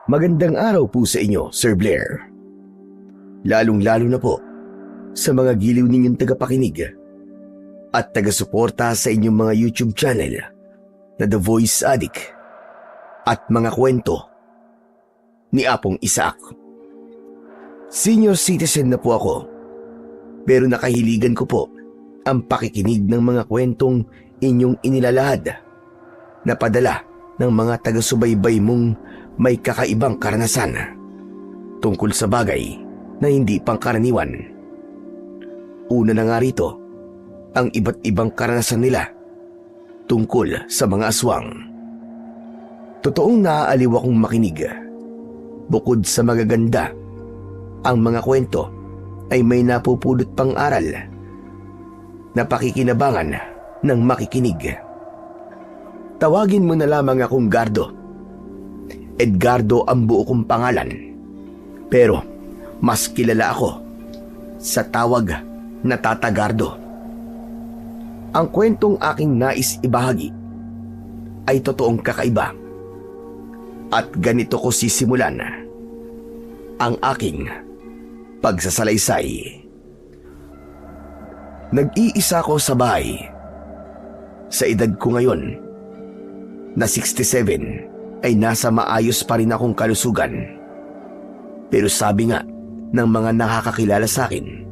Magandang araw po sa inyo, Sir Blair. Lalong-lalo na po sa mga giliw ninyong tagapakinig at taga-suporta sa inyong mga YouTube channel na The Voice Addict at mga kwento ni Apong Isaac. Senior citizen na po ako, pero nakahiligan ko po ang pakikinig ng mga kwentong inyong inilalahad na padala ng mga taga-subaybay mong may kakaibang karanasan tungkol sa bagay na hindi pangkaraniwan. Una na nga rito, ang iba't ibang karanasan nila tungkol sa mga aswang. Totoong naaaliw akong makinig. Bukod sa magaganda, ang mga kwento ay may napupulot pang aral na pakikinabangan ng makikinig. Tawagin mo na lamang akong Gardo. Edgardo ang buo kong pangalan, pero mas kilala ako sa tawag na Tata Gardo. Ang kwentong aking nais ibahagi ay totoong kakaiba, at ganito ko sisimulan ang aking pagsasalaysay. Nag-iisa ko sa bahay. Sa edad ko ngayon na 67 ay nasa maayos pa rin akong kalusugan. Pero sabi nga ng mga nakakakilala sa akin,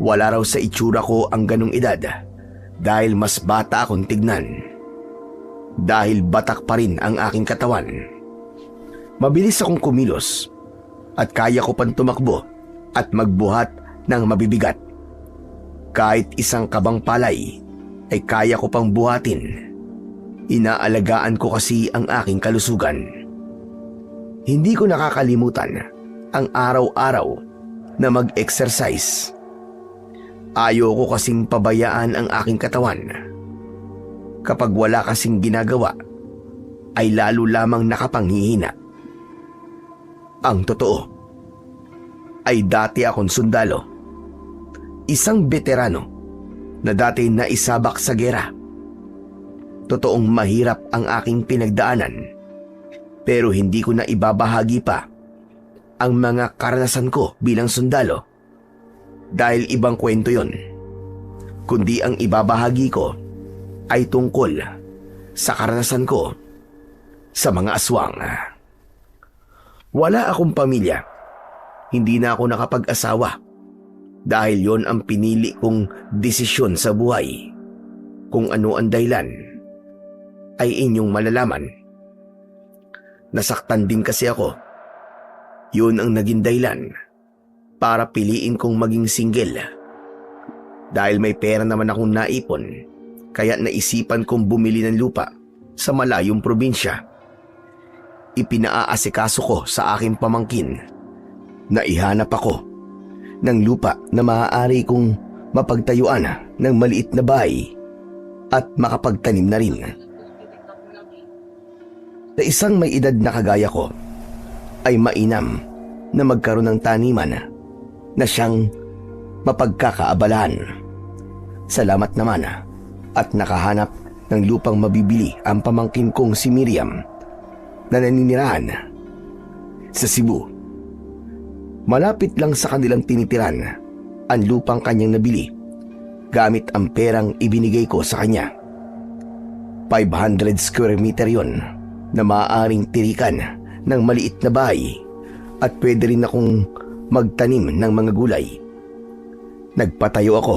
wala raw sa itsura ko ang ganong edad dahil mas bata akong tignan. Dahil batak pa rin ang aking katawan. Mabilis akong kumilos at kaya ko pang tumakbo at magbuhat ng mabibigat. Kahit isang kabang palay ay kaya ko pang buhatin. Inaalagaan ko kasi ang aking kalusugan. Hindi ko nakakalimutan ang araw-araw na mag-exercise. Ayoko kasing pabayaan ang aking katawan. Kapag wala kasing ginagawa, ay lalo lamang nakapanghihina. Ang totoo ay dati akong sundalo. Isang veterano na dati naisabak sa gera. Totoong mahirap ang aking pinagdaanan, pero hindi ko na ibabahagi pa ang mga karanasan ko bilang sundalo dahil ibang kwento yon. Kundi ang ibabahagi ko ay tungkol sa karanasan ko sa mga aswang. Wala akong pamilya. Hindi na ako nakapag-asawa dahil yon ang pinili kong desisyon sa buhay. Kung ano ang dahilan ay inyong malalaman. Nasaktan din kasi ako. Yun ang naging dahilan para piliin kong maging single. Dahil may pera naman akong naipon, kaya naisipan kong bumili ng lupa sa malayong probinsya. Ipinaaasikaso ko sa aking pamangkin na ihanap ako ng lupa na maaari kong mapagtayuan ng maliit na bahay at makapagtanim na rin. Sa isang may edad na kagaya ko, ay mainam na magkaroon ng taniman na siyang mapagkakaabalahan. Salamat naman at nakahanap ng lupang mabibili ang pamangkin kong si Miriam na naninirahan sa Cebu. Malapit lang sa kanilang tinitiran ang lupang kanyang nabili gamit ang perang ibinigay ko sa kanya. 500 square meter yon na maaaring tirikan ng maliit na bahay at pwede rin akong magtanim ng mga gulay. Nagpatayo ako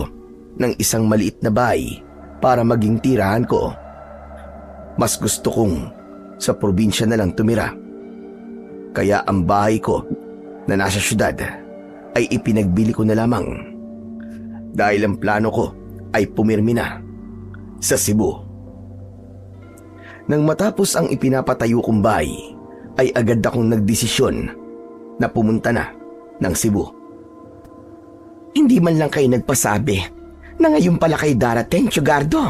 ng isang maliit na bahay para maging tirahan ko. Mas gusto kong sa probinsya na lang tumira. Kaya ang bahay ko na nasa syudad ay ipinagbili ko na lamang. Dahil ang plano ko ay pumirmi na sa Cebu. Nang matapos ang ipinapatayo kong bahay, ay agad akong nagdesisyon na pumunta na ng Cebu. Hindi man lang kayo nagpasabi na ngayon pala kayo darating, Gardo.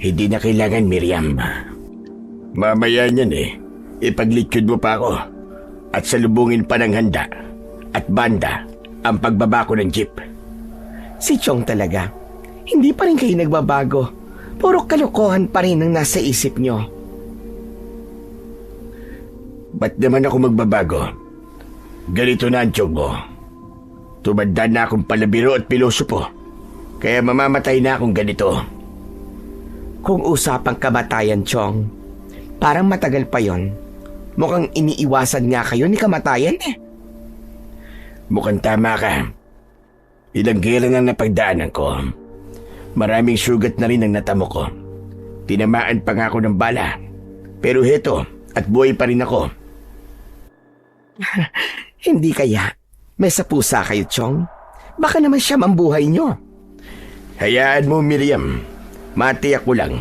Hindi na kailangan, Miriam. Mamaya niyan ipaglitsod mo pa ako at salubungin pa ng handa at banda ang pagbaba ko ng jeep. Si Chong talaga. Hindi pa rin kayo nagbabago. Puro kalokohan pa rin ang nasa isip nyo. Ba't naman ako magbabago? Ganito na ang tiyog mo. Tumanda na akong palabiro at pilosopo. Kaya mamamatay na akong ganito. Kung usapang kamatayan, Chong, parang matagal pa yon. Mukhang iniiwasan nga kayo ni kamatayan eh. Mukhang tama ka. Ilang gera na napagdaanan ko. Maraming sugat na rin ang natamo ko. Tinamaan pa nga ako ng bala. Pero heto, at buhay pa rin ako. Hindi kaya. May sa pusa kayo, Chong. Baka naman siya mambuhay nyo. Hayaan mo, Miriam. Matiyak ko lang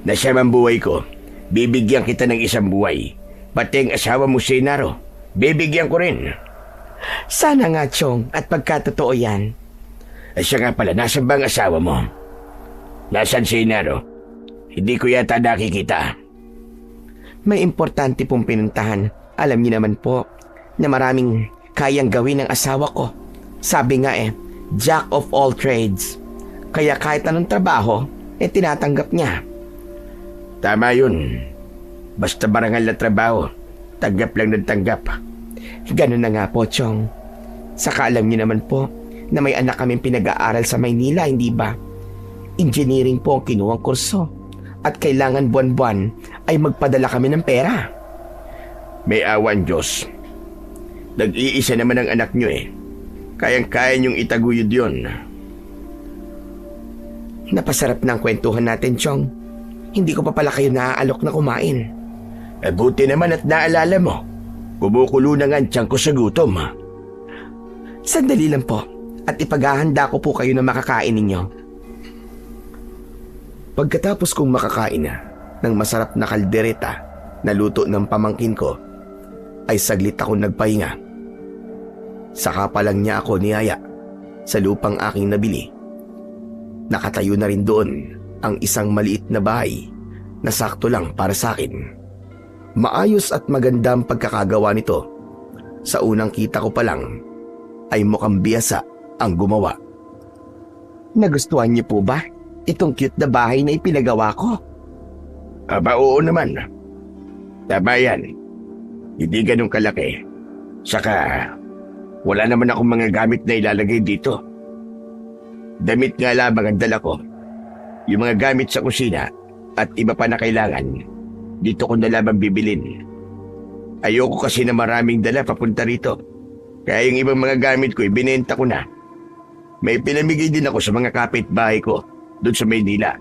na siya mambuhay ko. Bibigyan kita ng isang buhay. Pati ang asawa mo, Senaro. Bibigyan ko rin. Sana nga, Chong, at pagkatotoo yan. Ay siya nga pala, nasan ba ang asawa mo? Nasaan si Senaro? Hindi ko yata nakikita. May importante pong pinuntahan. Alam niyo naman po na maraming kayang gawin ng asawa ko. Sabi nga Jack of all trades. Kaya kahit anong trabaho, tinatanggap niya. Tama yun. Basta marangal na trabaho, tanggap lang ng tanggap. Ganun na nga po, Chong. Saka alam niyo naman po na may anak kaming pinag-aaral sa Maynila, hindi ba? Engineering po ang kinuhang kurso. At kailangan buwan-buwan ay magpadala kami ng pera. May awan, Diyos. Nag-iisa naman ang anak nyo Kayang-kaya niyong itaguyod yun. Napasarap na ang kwentuhan natin, Chong. Hindi ko pa pala kayo naaalok na kumain. Buti naman at naalala mo. Kumukulo na nga ang tiyan ko sa gutom. Sandali lang po at ipaghahanda ko po kayo na makakain ninyo. Pagkatapos kong makakain ng masarap na kaldereta na luto ng pamangkin ko, ay saglit akong nagpahinga. Saka pa lang niya ako niyaya sa lupang aking nabili. Nakatayo na rin doon ang isang maliit na bahay na sakto lang para sa akin. Maayos at magandang pagkakagawa nito. Sa unang kita ko pa lang ay mukhang biyasa ang gumawa. Nagustuhan niyo po ba itong cute na bahay na ipinagawa ko? Aba, oo naman. Tama yan. Hindi ganun kalaki. Saka, wala naman akong mga gamit na ilalagay dito. Damit nga lamang ang dala ko. Yung mga gamit sa kusina at iba pa na kailangan, dito ko na lamang bibilin. Ayoko kasi na maraming dala papunta rito. Kaya yung ibang mga gamit ko, ibinenta ko na. May pinamigay din ako sa mga kapitbahay ko doon sa Maynila.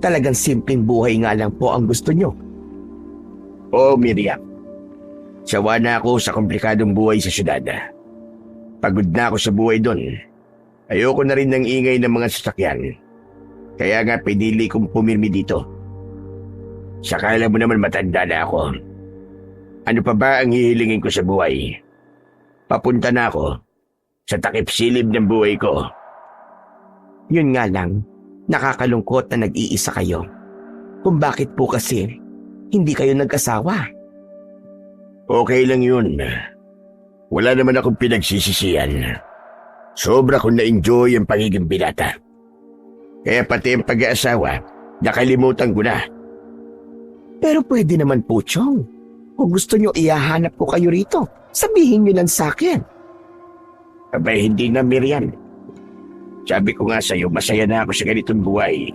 Talagang simpleng buhay nga lang po ang gusto nyo. Oo, Miriam. Sawa na ako sa komplikadong buhay sa syudad. Pagod na ako sa buhay doon. Ayoko na rin ng ingay ng mga sasakyan. Kaya nga pinili kong pumirmi dito. Saka alam mo naman matanda na ako. Ano pa ba ang hihilingin ko sa buhay? Papunta na ako sa takip-silib ng buhay ko. Yun nga lang, nakakalungkot na nag-iisa kayo. Kung bakit po kasi hindi kayo nag-asawa. Okay lang yun. Wala naman akong pinagsisisihan. Sobra kong na-enjoy ang pagiging binata. Kaya pati ang pag-aasawa, nakalimutan ko na. Pero pwede naman po, Chong. Kung gusto nyo ihahanap ko kayo rito, sabihin nyo lang sa akin. Abay, hindi na, Miriam. Sabi ko nga sa'yo, masaya na ako sa ganitong buhay.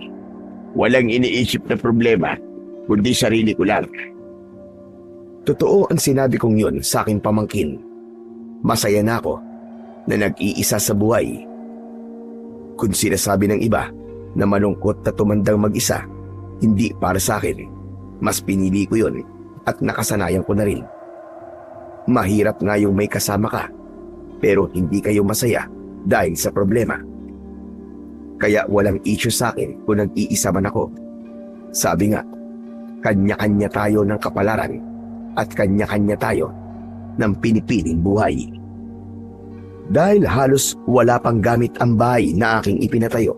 Walang iniisip na problema, kundi sarili ko lang. Totoo ang sinabi kong yun sa aking pamangkin. Masaya na ako na nag-iisa sa buhay. Kung sinasabi ng iba na malungkot na tumandang mag-isa, hindi para sa akin. Mas pinili ko yun at nakasanayan ko na rin. Mahirap nga yung may kasama ka, pero hindi kayo masaya dahil sa problema. Kaya walang issue sa akin kung nag-iisa man ako. Sabi nga, kanya-kanya tayo ng kapalaran at kanya-kanya tayo ng pinipiling buhay. Dahil halos wala pang gamit ang bahay na aking ipinatayo,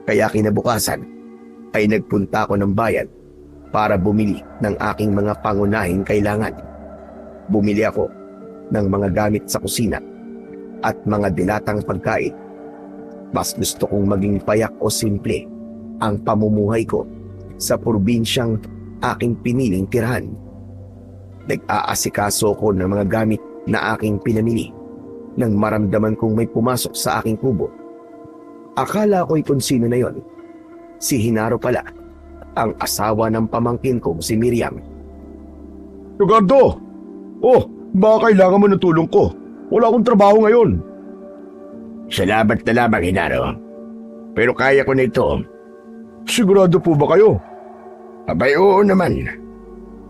kaya kinabukasan ay nagpunta ako ng bayan para bumili ng aking mga pangunahing kailangan. Bumili ako ng mga gamit sa kusina at mga dilatang pagkain. Mas gusto kong maging payak o simple ang pamumuhay ko sa probinsyang aking piniling tirahan. Nag-aasikaso ko ng mga gamit na aking pinamili nang maramdaman kong may pumasok sa aking kubo. Akala ko'y kung sino na yon. Si Hinaro pala, ang asawa ng pamangkin kong si Miriam. Ricardo! Oh, baka kailangan mo ng tulong ko. Wala akong trabaho ngayon. Salamat na lamang, Hinaro. Pero kaya ko na ito. Sigurado po ba kayo? Abay, oo naman.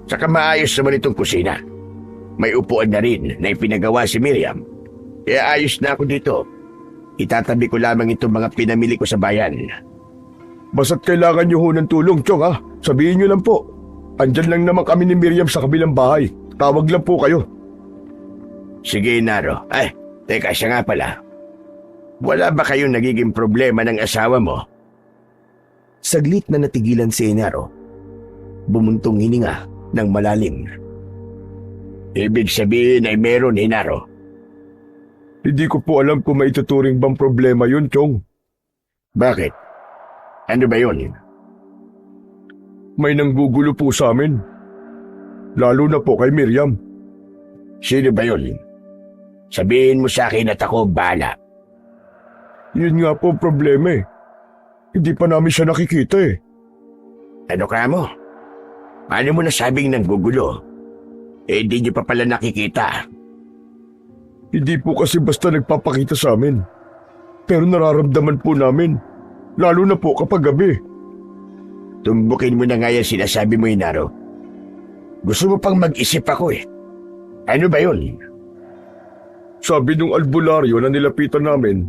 Saka maayos naman itong kusina. May upuan na rin na ipinagawa si Miriam. Kaya ayos na ako dito. Itatabi ko lamang itong mga pinamili ko sa bayan. Basta't kailangan niyo ho ng tulong, Chong ha. Sabihin niyo lang po. Andyan lang naman kami ni Miriam sa kabilang bahay. Tawag lang po kayo. Sige, Hinaro. Ay, teka, siya nga pala. Wala ba kayong nagiging problema ng asawa mo? Saglit na natigilan si Hinaro. Bumuntong hininga ng malalim. Ibig sabihin ay meron, Hinaro. Hindi ko po alam kung maituturing bang problema yun, Chong. Bakit? Ano ba yun? May nanggugulo po sa amin. Lalo na po kay Miriam. Sino ba yun? Sabihin mo sa akin at ako bahala. Yun nga po ang problema eh. Hindi pa namin siya nakikita eh. Ano ka mo? Paano mo nasabing nanggugulo? Eh, di niyo pa pala nakikita. Hindi po kasi basta nagpapakita sa amin. Pero nararamdaman po namin. Lalo na po kapag gabi. Tumbukin mo na nga yan sinasabi mo, Hinaro. Gusto mo pang mag-isip ako eh. Ano ba yun? Sabi nung albularyo na nilapitan namin,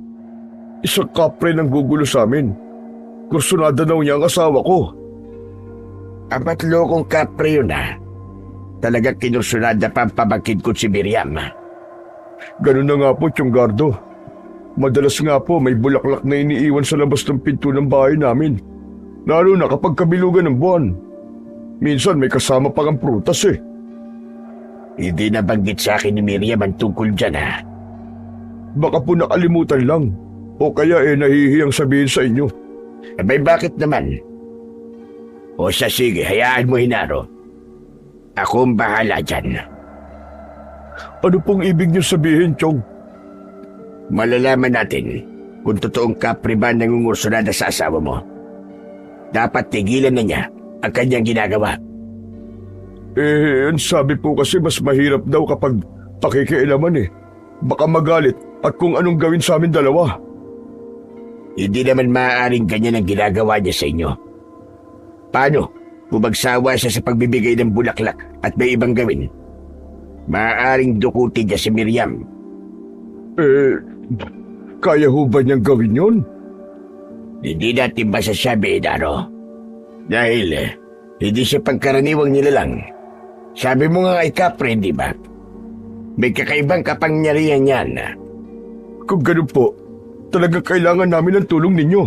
isang kapre nang gugulo sa amin. Kursunada daw niya ang asawa ko. Apat lokong kapre yun ah. Talagang kinursunada pa ang pamangkin ko si Miriam. Ganun na nga po, Tiyonggardo. Madalas nga po may bulaklak na iniiwan sa labas ng pinto ng bahay namin. Lalo na kapag kabilugan ng buwan. Minsan may kasama pang ang prutas eh. Hindi nabanggit sa akin ni Miriam ang tungkol dyan ah. Baka po nakalimutan lang. O kaya nahihiyang sabihin sa inyo. Abay, bakit naman? O siya, sige, hayaan mo, Hinaro. Ako ang bahala dyan. Ano pong ibig niyo sabihin, Chong? Malalaman natin kung totoong kapre ba nangungursunada sa asawa mo. Dapat tigilan na niya ang kanyang ginagawa. Ang sabi po kasi mas mahirap daw kapag pakikialaman eh. Baka magalit at kung anong gawin sa amin dalawa. Hindi naman maaaring ganyan ang ginagawa niya sa inyo. Paano kung magsawa siya sa pagbibigay ng bulaklak at may ibang gawin? Maaaring dukutin niya si Miriam. Kaya ho ba niyang gawin yun? Hindi natin masasabi, Hinaro. Dahil hindi siya pangkaraniwang nilalang. Sabi mo nga kay kapre, di ba? May kakaibang kapangyarihan yan. Kung ganun po, talaga kailangan namin ng tulong ninyo.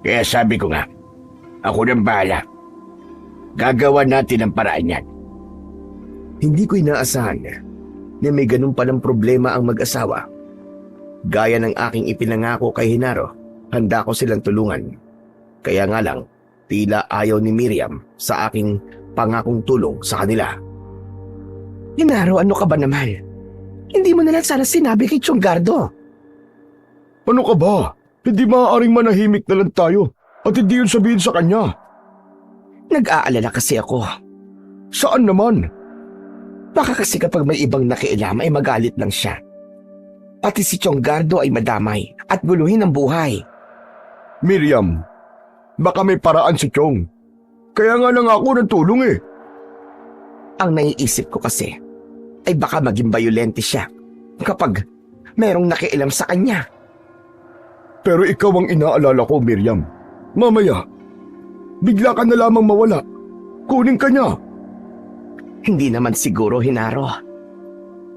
Kaya sabi ko nga, ako nang bahala. Gagawa natin ang paraan yan. Hindi ko inaasahan na may ganun palang problema ang mag-asawa. Gaya ng aking ipinangako kay Hinaro, handa ko silang tulungan. Kaya nga lang, tila ayaw ni Miriam sa aking pangakong tulong sa kanila. Hinaro, ano ka ba naman? Hindi mo na lang sana sinabi kay Tiyonggardo. Ano ka ba? Hindi maaaring manahimik na lang tayo at hindi yun sabihin sa kanya. Nag-aalala kasi ako. Saan naman? Baka kasi kapag may ibang nakialam ay magalit lang siya. Pati si Tiyonggardo ay madamay at guluhin ang buhay. Miriam, baka may paraan si Chong. Kaya nga lang ako ng tulong eh. Ang naiisip ko kasi ay baka maging bayolente siya kapag merong nakialam sa kanya. Pero ikaw ang inaalala ko, Miriam. Mamaya, bigla ka na lamang mawala. Kunin ka niya. Hindi naman siguro, Hinaro.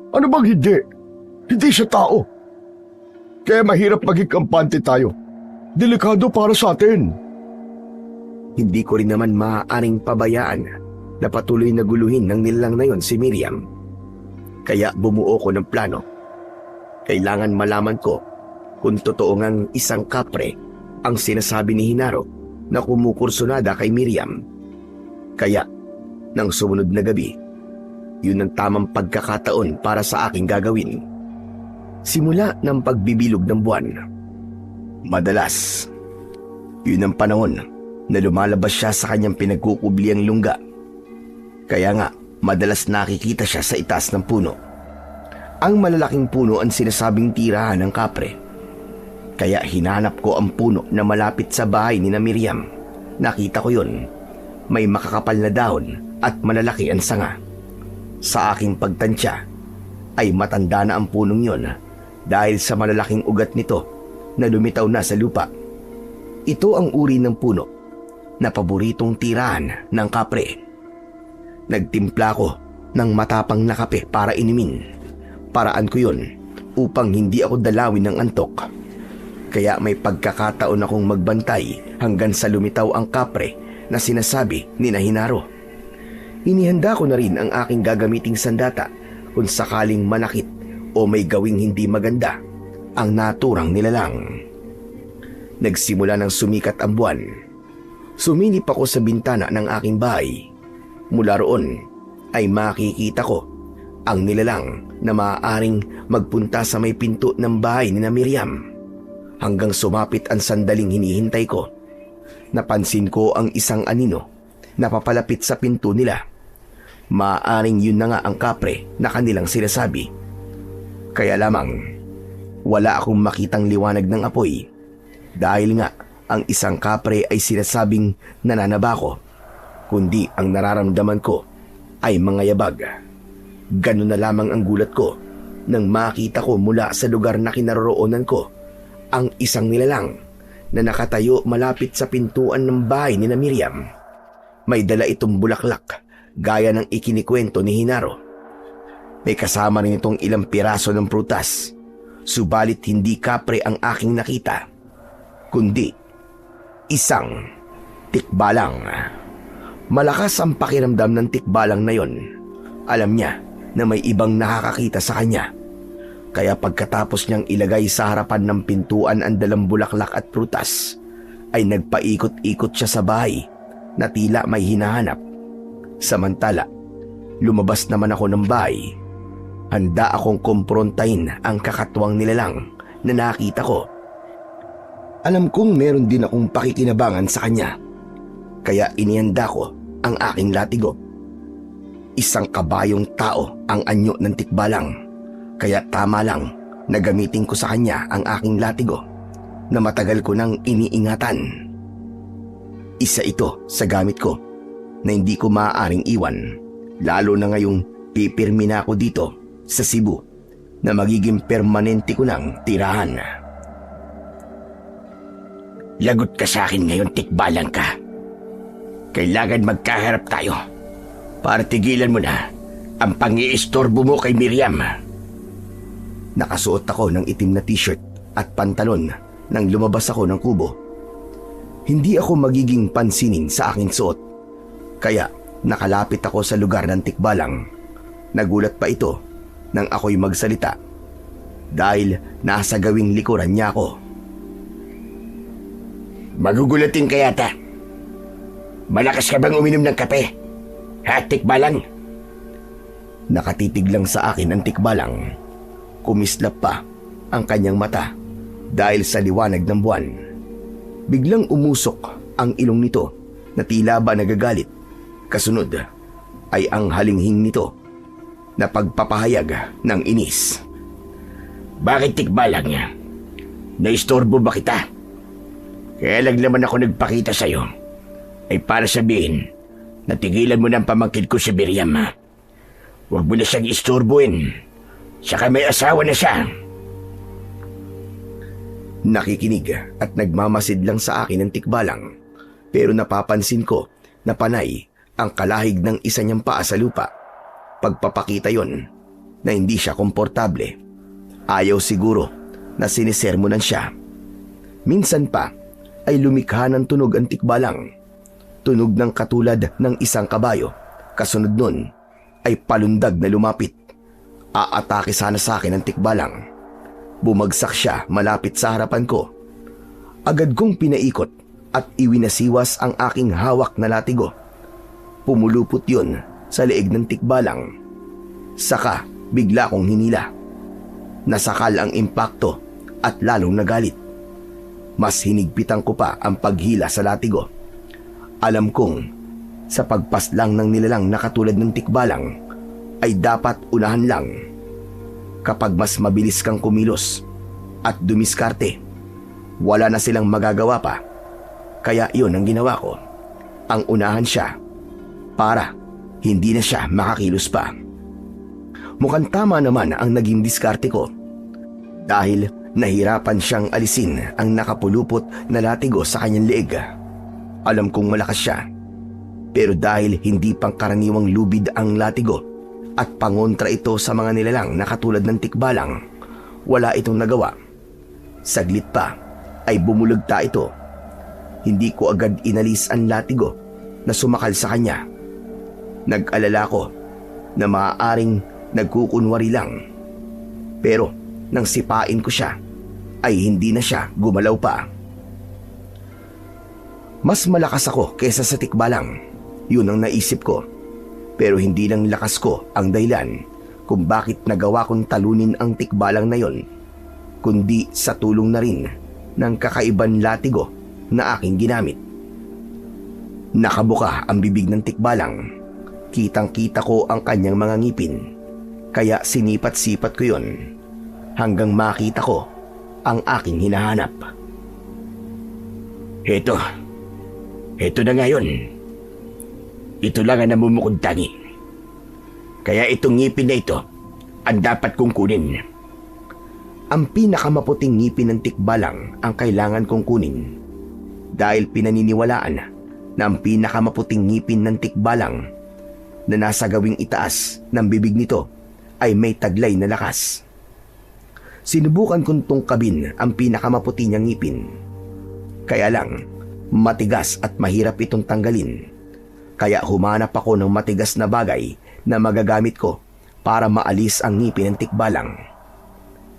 Ano bang hindi? Hindi siya tao. Kaya mahirap maging kampante tayo. Delikado para sa atin. Hindi ko rin naman maaaring pabayaan na patuloy na guluhin ng nilalang na yon si Miriam. Kaya bumuo ko ng plano. Kailangan malaman ko kung totoo ngang isang kapre ang sinasabi ni Hinaro na kumukursunada kay Miriam. Kaya ng sumunod na gabi, yun ang tamang pagkakataon para sa aking gagawin. Simula ng pagbibilog ng buwan, madalas, yun ang panahon na lumalabas siya sa kanyang pinagkukubliang lungga. Kaya nga, madalas nakikita siya sa itaas ng puno. Ang malalaking puno ang sinasabing tirahan ng kapre. Kaya hinanap ko ang puno na malapit sa bahay ni na Miriam. Nakita ko yun. May makakapal na dahon at malalaki ang sanga. Sa aking pagtansya, ay matanda na ang punong yon dahil sa malalaking ugat nito na lumitaw na sa lupa. Ito ang uri ng puno na paboritong tirahan ng kapre. Nagtimpla ko ng matapang na kape para inumin. Paraan ko yun upang hindi ako dalawin ng antok. Kaya may pagkakataon akong magbantay hanggang sa lumitaw ang kapre na sinasabi ni na Hinaro. Inihanda ko na rin ang aking gagamiting sandata kung sakaling manakit o may gawing hindi maganda ang naturang nilalang. Nagsimula ng sumikat ang buwan. Sumilip ako sa bintana ng aking bahay. Mula roon ay makikita ko ang nilalang na maaaring magpunta sa may pinto ng bahay ni na Miriam. Hanggang sumapit ang sandaling hinihintay ko. Napansin ko ang isang anino na papalapit sa pinto nila. Maaaring yun na nga ang kapre na kanilang sinasabi. Kaya lamang, wala akong makitang liwanag ng apoy. Dahil nga, ang isang kapre ay sinasabing nananaba ko. Kundi ang nararamdaman ko ay mga yabag. Ganun na lamang ang gulat ko nang makita ko mula sa lugar na kinaroroonan ko ang isang nilalang na nakatayo malapit sa pintuan ng bahay ni na Miriam. May dala itong bulaklak gaya ng ikinikwento ni Hinaro. May kasama rin itong ilang piraso ng prutas, subalit hindi kapre ang aking nakita, kundi isang tikbalang. Malakas ang pakiramdam ng tikbalang na yon. Alam niya na may ibang nakakakita sa kanya. Kaya pagkatapos niyang ilagay sa harapan ng pintuan ang dalang bulaklak at prutas, ay nagpaikot-ikot siya sa bahay na tila may hinahanap. Samantala, lumabas naman ako ng bahay. Handa akong kumprontahin ang kakatwang nilalang na nakita ko. Alam kong meron din akong pakikinabangan sa kanya. Kaya inihanda ko ang aking latigo. Isang kabayong tao ang anyo ng tikbalang. Kaya tama lang na gamitin ko sa kanya ang aking latigo na matagal ko nang iniingatan. Isa ito sa gamit ko na hindi ko maaaring iwan, lalo na ngayong pipirmi na ako dito sa Cebu na magiging permanente ko ng tirahan. Lagot ka sa akin ngayon, tikbalang ka. Kailangan magkaharap tayo para tigilan mo na ang pang-iistorbo mo kay Miriam. Nakasuot ako ng itim na t-shirt at pantalon nang lumabas ako ng kubo. Hindi ako magiging pansinin sa aking suot, kaya nakalapit ako sa lugar ng tikbalang. Nagulat pa ito nang ako'y magsalita dahil nasa gawing likuran niya ako. Magugulatin ka yata. Malakas ka bang uminom ng kape? Ha, tikbalang? Nakatitig lang sa akin ang tikbalang. Kumislap pa ang kanyang mata dahil sa liwanag ng buwan. Biglang umusok ang ilong nito na tila ba nagagalit. Kasunod ay ang halinghing nito na pagpapahayag ng inis. Bakit, tikbalang? Naistorbo ba kita? Kaya lang naman ako nagpakita sa'yo ay para sabihin na tigilan mo ng pamangkin ko si Miriam. Huwag mo na siyang istorbuin. Saka may asawa na siya. Nakikinig at nagmamasid lang sa akin ng tikbalang, pero napapansin ko na panay ang kalahig ng isa niyang paa sa lupa. Pagpapakita yon na hindi siya komportable. Ayaw siguro na sinisermonan siya. Minsan pa ay lumikha ng tunog ang tikbalang. Tunog ng katulad ng isang kabayo. Kasunod nun ay palundag na lumapit. Aatake sana sa akin ang tikbalang. Bumagsak siya malapit sa harapan ko. Agad kong pinaikot at iwinasiwas ang aking hawak na latigo. Pumulupot yun sa leeg ng tikbalang. Saka bigla kong hinila. Nasakal ang impakto at lalong nagalit. Mas hinigpitan ko pa ang paghila sa latigo. Alam kong sa pagpaslang ng nilalang na katulad ng tikbalang ay dapat unahan lang. Kapag mas mabilis kang kumilos at dumiskarte, wala na silang magagawa pa. Kaya iyon ang ginawa ko. Ang unahan siya para hindi na siya makakilos pa. Mukhang tama naman ang naging diskarte ko. Dahil nahirapan siyang alisin ang nakapulupot na latigo sa kanyang leeg. Alam kong malakas siya. Pero dahil hindi pangkaraniwang lubid ang latigo at pangontra ito sa mga nilalang na katulad ng tikbalang, wala itong nagawa. Saglit pa ay bumulagta ito. Hindi ko agad inalis ang latigo na sumakal sa kanya. Nag-alala ko na maaaring nagkukunwari lang. Pero nang sipain ko siya, ay hindi na siya gumalaw pa. Mas malakas ako kaysa sa tikbalang. Yun ang naisip ko. Pero hindi lang lakas ko ang dahilan kung bakit nagawa kong talunin ang tikbalang na yon, kundi sa tulong na rin ng kakaibang latigo na aking ginamit. Nakabuka ang bibig ng tikbalang. Kitang-kita ko ang kanyang mga ngipin. Kaya sinipat-sipat ko yon hanggang makita ko ang aking hinahanap. Ito na ngayon. Ito lang ang namumukod tangi. Kaya itong ngipin na ito ang dapat kong kunin. Ang pinakamaputing ngipin ng tikbalang ang kailangan kong kunin. Dahil pinaniniwalaan na ang pinakamaputing ngipin ng tikbalang na nasa gawing itaas ng bibig nito ay may taglay na lakas. Sinubukan kong tungkabin ang pinakamaputi niyang ngipin. Kaya lang, matigas at mahirap itong tanggalin. Kaya humanap ako ng matigas na bagay na magagamit ko para maalis ang ngipin ng tikbalang.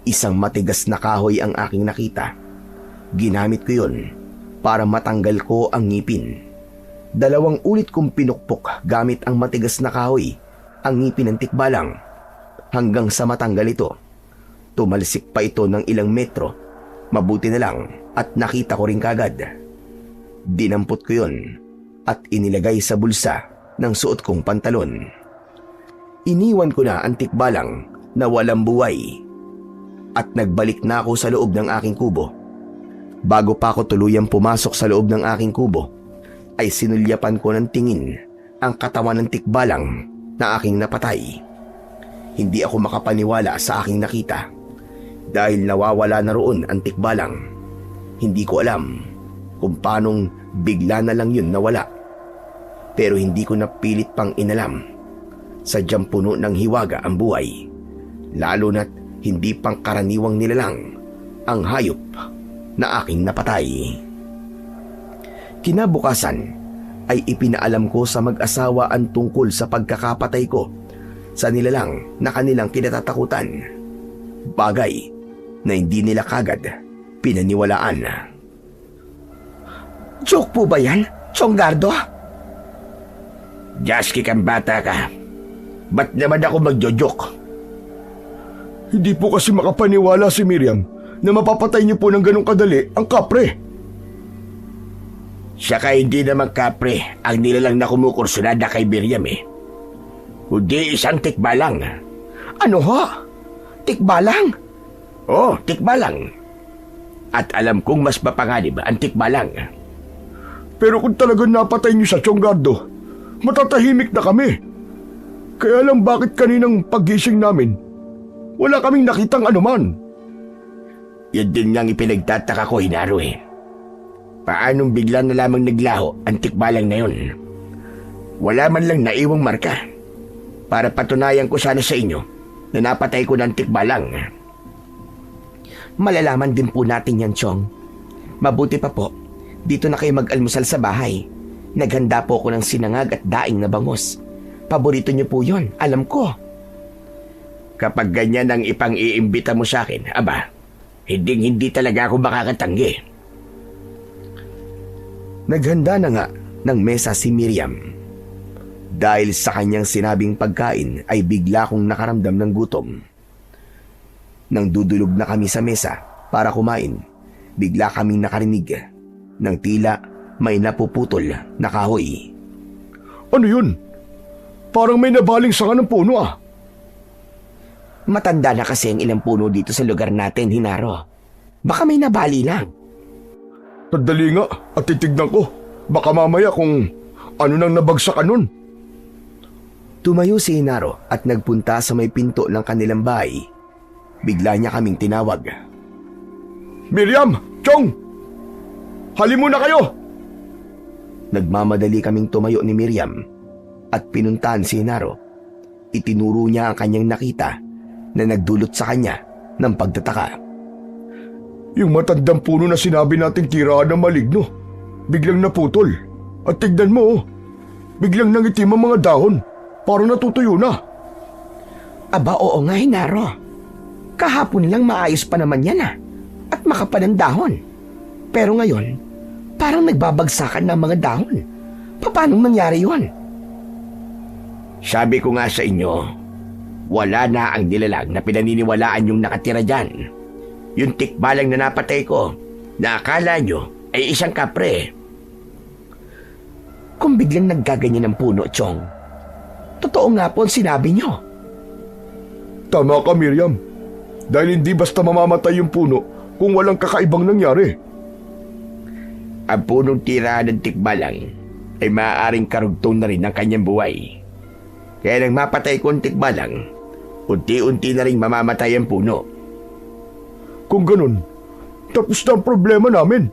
Isang matigas na kahoy ang aking nakita. Ginamit ko yun para matanggal ko ang ngipin. 2 ulit kong pinukpok gamit ang matigas na kahoy ang ngipin ng tikbalang hanggang sa matanggal ito. Tumalsik pa ito ng ilang metro. Mabuti na lang at nakita ko rin kagad. Dinampot ko yun at inilagay sa bulsa ng suot kong pantalon. Iniwan ko na ang tikbalang na walang buhay at nagbalik na ako sa loob ng aking kubo. Bago pa ako tuluyang pumasok sa loob ng aking kubo, ay sinulyapan ko ng tingin ang katawan ng tikbalang na aking napatay. Hindi ako makapaniwala sa aking nakita dahil nawawala na roon ang tikbalang. Hindi ko alam kung paanong bigla na lang yun nawala. Pero hindi ko napilit pang inalam. Sadyang puno ng hiwaga ang buhay. Lalo na't hindi pang karaniwang nilalang ang hayop na aking napatay. Kinabukasan ay ipinaalam ko sa mag-asawa ang tungkol sa pagkakapatay ko sa nilalang na kanilang kinatatakutan. Bagay na hindi nila kagad pinaniwalaan. Joke po ba yan, Chonggardo? Jaski kang bata ka. Ba't naman ako magjojoke? Hindi po kasi makapaniwala si Miriam na mapapatay niyo po ng ganong kadali ang kapre. Saka hindi naman kapre ang nilalang na kumukursunada kay Miriam eh. Kundi isang tikbalang. Ano ho? Tikbalang? Oh, tikbalang. At alam kong mas mapanganib ang tikbalang. Pero kung talagang napatay niyo sa Chonggardo, matatahimik na kami. Kaya lang bakit kaninang paggising namin, wala kaming nakitang anuman. Yun din ngang ipinagtataka ko, Hinaro eh. Paanong bigla na lamang naglaho ang tikbalang na yun? Wala man lang naiwang marka para patunayan ko sana sa inyo na napatay ko ng tikbalang. Malalaman din po natin yan, Chong. Mabuti pa po, dito na kayo mag-almusal sa bahay. Naghanda po ako ng sinangag at daing na bangus. Paborito niyo po yon, alam ko. Kapag ganyan ang ipang-iimbita mo sa akin, aba, hindi talaga ako makakatanggi. Naghanda na nga ng mesa si Miriam. Dahil sa kanyang sinabing pagkain ay bigla kong nakaramdam ng gutom. Nang dudulog na kami sa mesa para kumain, bigla kaming nakarinig ng tila may napuputol na kahoy. Ano yun? Parang may nabaling sanga ng puno ah. Matanda na kasi ang ilang puno dito sa lugar natin, Hinaro. Baka may nabali lang. Sandali nga at titignan ko. Baka mamaya kung ano nang nabagsakan nun. Tumayo si Hinaro at nagpunta sa may pinto ng kanilang bahay. Bigla niya kaming tinawag. Miriam! Chong! Hali muna kayo! Nagmamadali kaming tumayo ni Miriam at pinuntahan si Hinaro. Itinuro niya ang kanyang nakita na nagdulot sa kanya ng pagtataka. Yung matandang puno na sinabi nating tiraan ng maligno, biglang naputol. At tignan mo, oh, biglang nangitim ang mga dahon. Parang natutuyo na. Aba, oo nga, Hinaro. Kahapon lang maayos pa naman yan at makapal ang dahon. Pero ngayon, parang nagbabagsakan ng mga dahon. Paano nangyari yun? Sabi ko nga sa inyo, wala na ang nilalang na pinaniniwalaan yung nakatira dyan. Yung tikbalang na napatay ko, na akala nyo ay isang kapre. Kung biglang naggaganyan ng puno, Chong, totoo nga po ang sinabi nyo. Tama ka, Miriam. Dahil hindi basta mamamatay yung puno kung walang kakaibang nangyari. Ang punong tira ng tikbalang ay maaaring karugtong na rin ang kanyang buhay. Kaya nang mapatay ko ang tikbalang, unti-unti na rin mamamatay ang puno. Kung ganun, tapos na ang problema namin.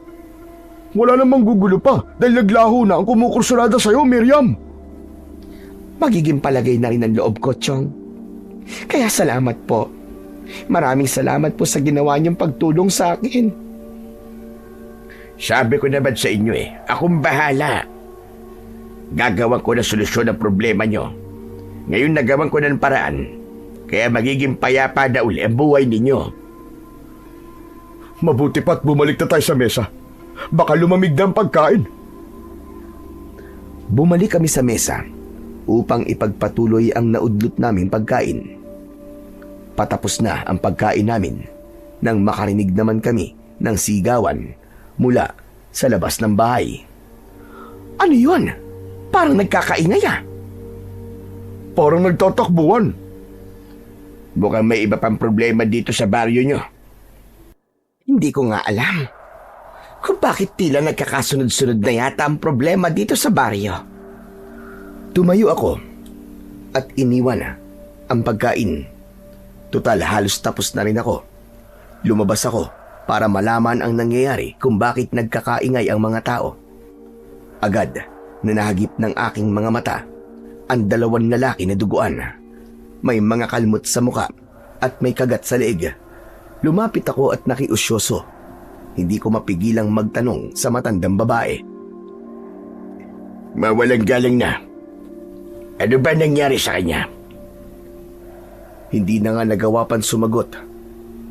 Wala namang gugulo pa dahil naglaho na ang kumukursunada sa'yo, Miriam. Magiging palagay na rin ang loob ko, Chong. Kaya salamat po. Maraming salamat po sa ginawa niyong pagtulong sa akin. Sabi ko naman sa inyo akong bahala. Gagawan ko na solusyon ang problema nyo. Ngayon nagawan ko ng paraan, kaya magiging payapa na uli ang buhay ninyo. Mabuti pa't bumalik na tayo sa mesa. Baka lumamig na ang pagkain. Bumalik kami sa mesa upang ipagpatuloy ang naudlot naming pagkain. Patapos na ang pagkain namin nang makarinig naman kami ng sigawan mula sa labas ng bahay. Ano yun? Parang nagkakaingay Parang nagtatakbuhan. Mukhang may iba pang problema dito sa baryo nyo. Hindi ko nga alam kung bakit tila nagkakasunod-sunod na yata ang problema dito sa baryo. Tumayo ako at iniwan ang pagkain. Tutal halos tapos na rin ako. Lumabas ako para malaman ang nangyayari kung bakit nagkakaingay ang mga tao. Agad na nahagip ng aking mga mata ang dalawang lalaki na duguan. May mga kalmot sa muka at may kagat sa leeg. Lumapit ako at nakiusyoso. Hindi ko mapigilang magtanong sa matandang babae. Mawalang galang na. Ano ba nangyari sa kanya? Hindi na nga nagawa pang sumagot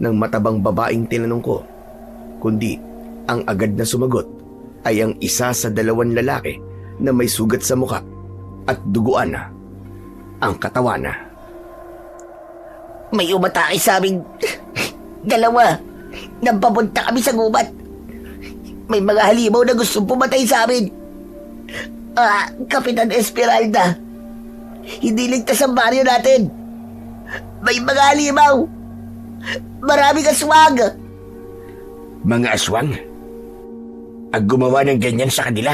ng matabang babaeng tinanong ko, kundi ang agad na sumagot ay ang isa sa dalawang lalaki na may sugat sa muka at duguan ang katawan. May umatake sa aming dalawa. Nang papunta kami sa gubat. May mga halimaw na gustong pumatay sa amin. Kapitan Esmeralda, hindi ligtas ang baryo natin. May mga halimaw. Maraming aswang. Mga aswang? Ang gumawa ng ganyan sa kanila?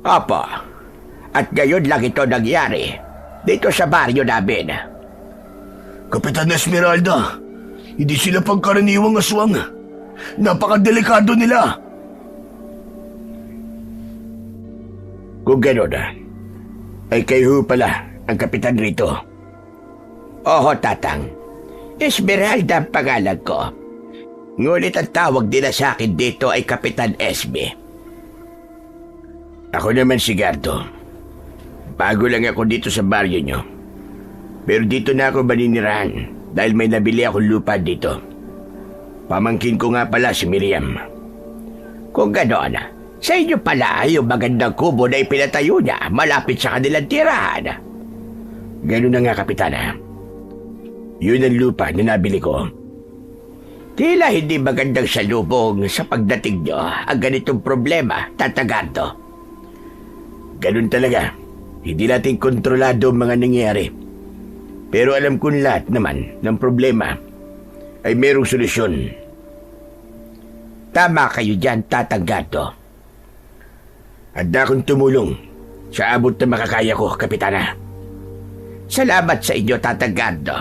Opo. At ngayon lang ito nangyari dito sa baryo namin. Kapitan Esmeralda, hindi sila pangkaraniwang aswang. Napakadelikado nila. Kung gano'n ay kayo pala ang kapitan rito. Oho, Tatang. Esmeralda ang pangalan ko. Ngunit ang tawag nila sa akin dito ay Kapitan Esme. Ako naman si Gardo. Bago lang ako dito sa baryo nyo. Pero dito na ako maninirahan dahil may nabili akong lupa dito. Pamangkin ko nga pala si Miriam. Kung gano'n, Sa inyo pala yung magandang kubo na ipinatayo niya malapit sa kanilang tirahan. Ganun na nga, Kapitana. Yun ang lupa na nabili ko. Tila hindi magandang salubong sa pagdating nyo ang ganitong problema, Tata Gardo. Ganun talaga. Hindi natin kontrolado ang mga nangyayari. Pero alam kong lahat naman ng problema ay merong solusyon. Tama kayo dyan, Tata Gardo. Handa akong tumulong sa abot na makakaya ko, Kapitana. Salamat sa inyo, Tata Gardo.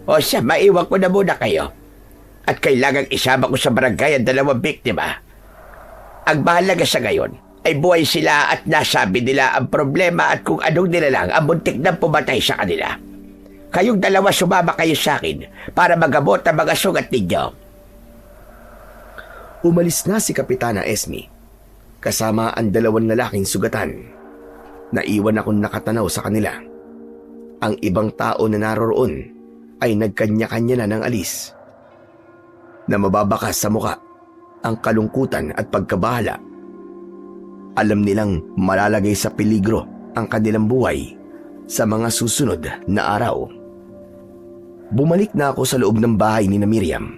O siya, maiwan ko na muna kayo. At kailangang isama ko sa barangay ang 2 biktima. Ang mahalaga sa ngayon ay buhay sila at nasabi nila ang problema at kung anong nilalang ang muntik na pumatay sa kanila. Kayong 2 sumama kayo sa akin para magamot ang mga sugat ninyo. Umalis na si Kapitana Esme kasama ang 2 lalaking sugatan. Naiwan akong nakatanaw sa kanila. Ang ibang tao na naroroon ay nagkanya-kanya na ng alis. Na mababakas sa muka ang kalungkutan at pagkabahala. Alam nilang malalagay sa peligro ang kanilang buhay sa mga susunod na araw. Bumalik na ako sa loob ng bahay ni Miriam.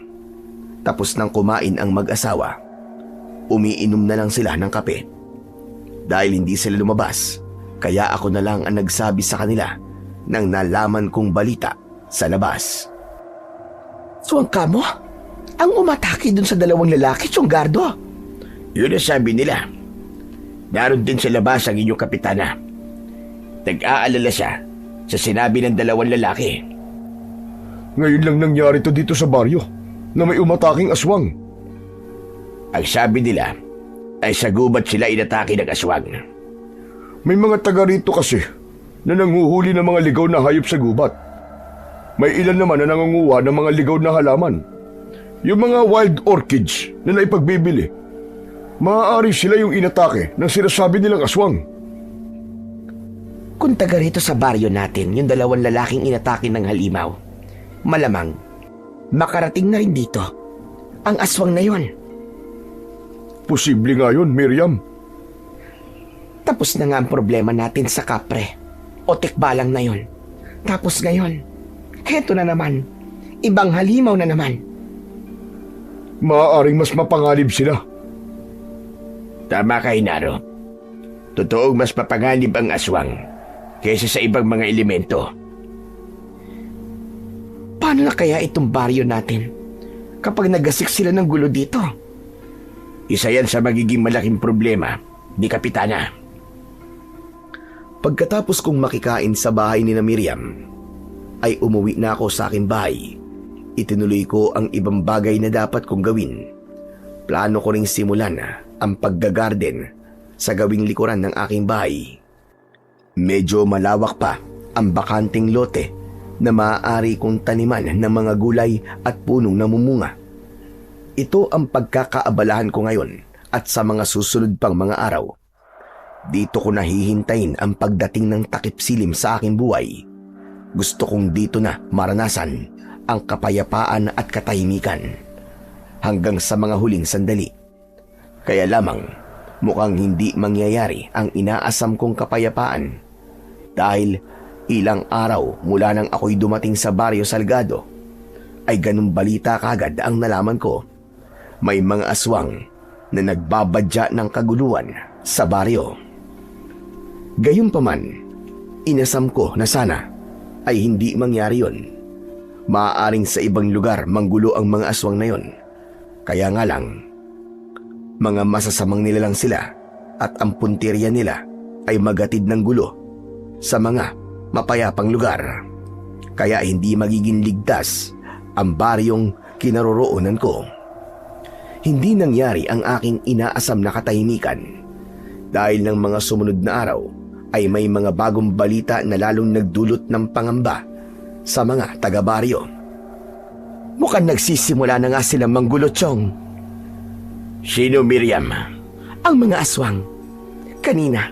Tapos nang kumain ang mag-asawa, umiinom na lang sila ng kape. Dahil hindi sila lumabas, kaya ako na lang ang nagsabi sa kanila ng nalaman kong balita sa labas. Suwang ka mo? Ang umatake dun sa 2 lalaki, Gardo. Yun ang sabi nila. Naroon din sa labas ang inyong Kapitana. Nag-aalala siya sa sinabi ng 2 lalaki. Ngayon lang nangyari to dito sa baryo na may umataking aswang. Ang sabi nila ay sa gubat sila inatake ng aswang. May mga taga rito kasi na nanguhuli ng mga ligaw na hayop sa gubat. May ilan naman na nangunguha ng mga ligaw na halaman. Yung mga wild orchids na naipagbibili. Maaari sila yung inatake ng sinasabi nilang aswang. Kung taga rito sa baryo natin, yung 2 lalaking inatake ng halimaw, malamang makarating na rin dito ang aswang na yon. Posible nga yun, Miriam. Tapos na nga ang problema natin sa kapre o tikbalang na yon. Tapos ngayon, heto na naman, ibang halimaw na naman. Maaaring mas mapanganib sila. Tama ka, Inaro. Totoong mas mapanganib ang aswang kaysa sa ibang mga elemento. Paano na kaya itong baryo natin kapag nagasik sila ng gulo dito? Isa yan sa magiging malaking problema ni Kapitana. Pagkatapos kong makikain sa bahay ni Miriam, ay umuwi na ako sa aking bahay. Itinuloy ko ang ibang bagay na dapat kong gawin. Plano ko ring simulan ang paggagarden sa gawing likuran ng aking bahay. Medyo malawak pa ang bakanting lote na maaari kong taniman ng mga gulay at punong namumunga. Ito ang pagkakaabalahan ko ngayon at sa mga susunod pang mga araw. Dito ko nahihintayin ang pagdating ng takip silim sa aking buhay. Gusto kong dito na maranasan ang kapayapaan at katahimikan hanggang sa mga huling sandali. Kaya lamang mukhang hindi mangyayari ang inaasam kong kapayapaan dahil ilang araw mula nang ako'y dumating sa Barrio Salgado ay ganung balita kagad ang nalaman ko. May mga aswang na nagbabadya ng kaguluhan sa baryo. Gayunpaman, inasam ko na sana ay hindi mangyari yon. Maaaring sa ibang lugar manggulo ang mga aswang na yon. Kaya nga lang, mga masasamang nilalang sila at ang punteriya nila ay magatid ng gulo sa mga mapayapang lugar. Kaya hindi magiging ligtas ang baryong kinaroroonan ko. Hindi nangyari ang aking inaasam na katahimikan dahil ng mga sumunod na araw ay may mga bagong balita na lalong nagdulot ng pangamba sa mga taga-baryo. Mukhang nagsisimula na nga silang manggulo, Chong. Sino, Miriam? Ang mga aswang. Kanina,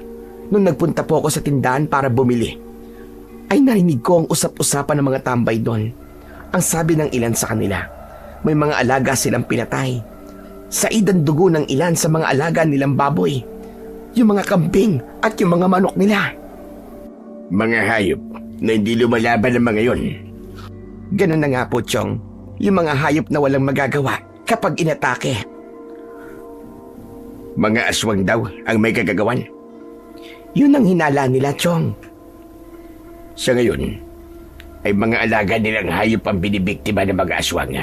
nung nagpunta po ako sa tindahan para bumili, ay narinig ko ang usap-usapan ng mga tambay doon. Ang sabi ng ilan sa kanila, may mga alaga silang pinatay. sa idang dugo ng ilan sa mga alaga nilang baboy, yung mga kambing at yung mga manok nila. Mga hayop na hindi lumalaban ng mga yon. Ganun na nga po, Chong. Yung mga hayop na walang magagawa kapag inatake. Mga aswang daw ang may kagagawan. Yun ang hinala nila, Chong. Sa ngayon, ay mga alaga nilang hayop ang binibiktima ng mga aswang.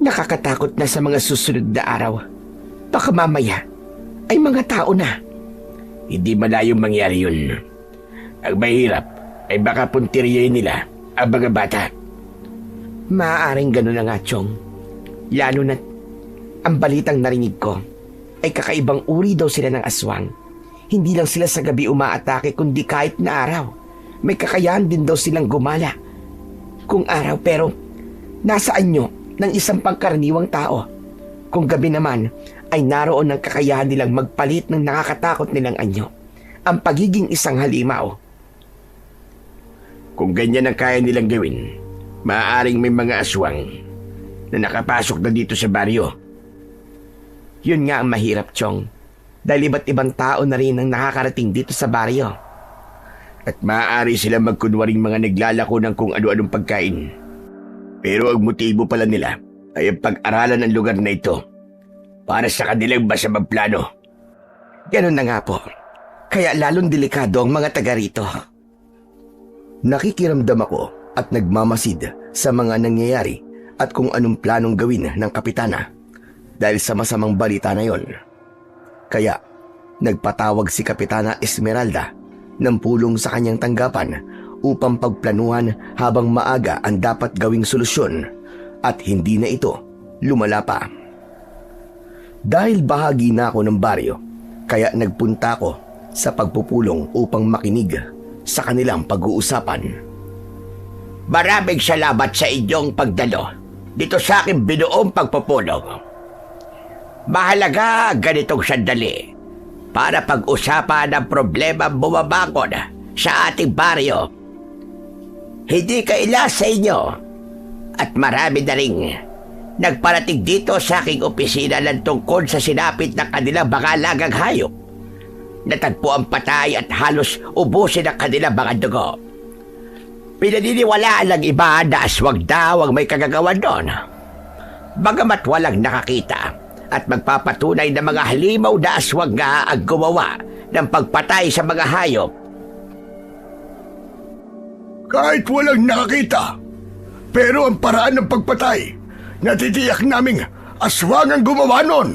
Nakakatakot na sa mga susunod na araw. Baka mamaya ay mga tao na. Hindi malayong mangyari yun. Ang mahirap ay baka puntiryahin nila ang mga bata. Maaaring gano'n na nga, Chong. Lalo na ang balitang narinig ko ay kakaibang uri daw sila ng aswang. Hindi lang sila sa gabi umaatake kundi kahit na araw. May kakayahan din daw silang gumala kung araw, pero nasa anyo ng isang pangkaraniwang tao. Kung gabi naman ay naroon ang kakayahan nilang magpalit ng nakakatakot nilang anyo, ang pagiging isang halimaw. Kung ganyan ang kaya nilang gawin, maaaring may mga aswang na nakapasok na dito sa baryo. Yun nga ang mahirap, Chong. Dahil iba't ibang tao na rin ang nakakarating dito sa baryo. At maaari sila magkunwaring mga naglalako ng kung ano-anong pagkain. Pero ang motibo pala nila ay ang pag-aralan ng lugar na ito para sa kanilang masamang plano. Ganun na nga po. Kaya lalong delikado ang mga taga rito. Nakikiramdam ako at nagmamasid sa mga nangyayari at kung anong planong gawin ng kapitana dahil sa masamang balita na yon. Kaya nagpatawag si Kapitana Esmeralda ng pulong sa kanyang tanggapan upang pagplanuhan habang maaga ang dapat gawing solusyon at hindi na ito lumala pa. Dahil bahagi na ako ng baryo, kaya nagpunta ako sa pagpupulong upang makinig sa kanilang pag-uusapan. Maraming salamat sa inyong pagdalo dito sa aking binuong pagpupulong. Mahalaga ganitong sandali para pag-usapan ang problema bumabangon sa ating baryo. Hindi kaila sa inyo at marami na rin nagparating dito sa aking opisina ng tungkol sa sinapit ng kanilang mga alagang hayop. Natagpo ang patay at halos ubusin ang kanilang mga dugo. Pinaniniwalaan ng iba na aswang daw ang may kagagawan doon. Bagamat walang nakakita at magpapatunay na mga halimaw na aswang nga ang gumawa ng pagpatay sa mga hayop. Kahit walang nakakita, pero ang paraan ng pagpatay, natitiyak naming aswang ang gumawa nun.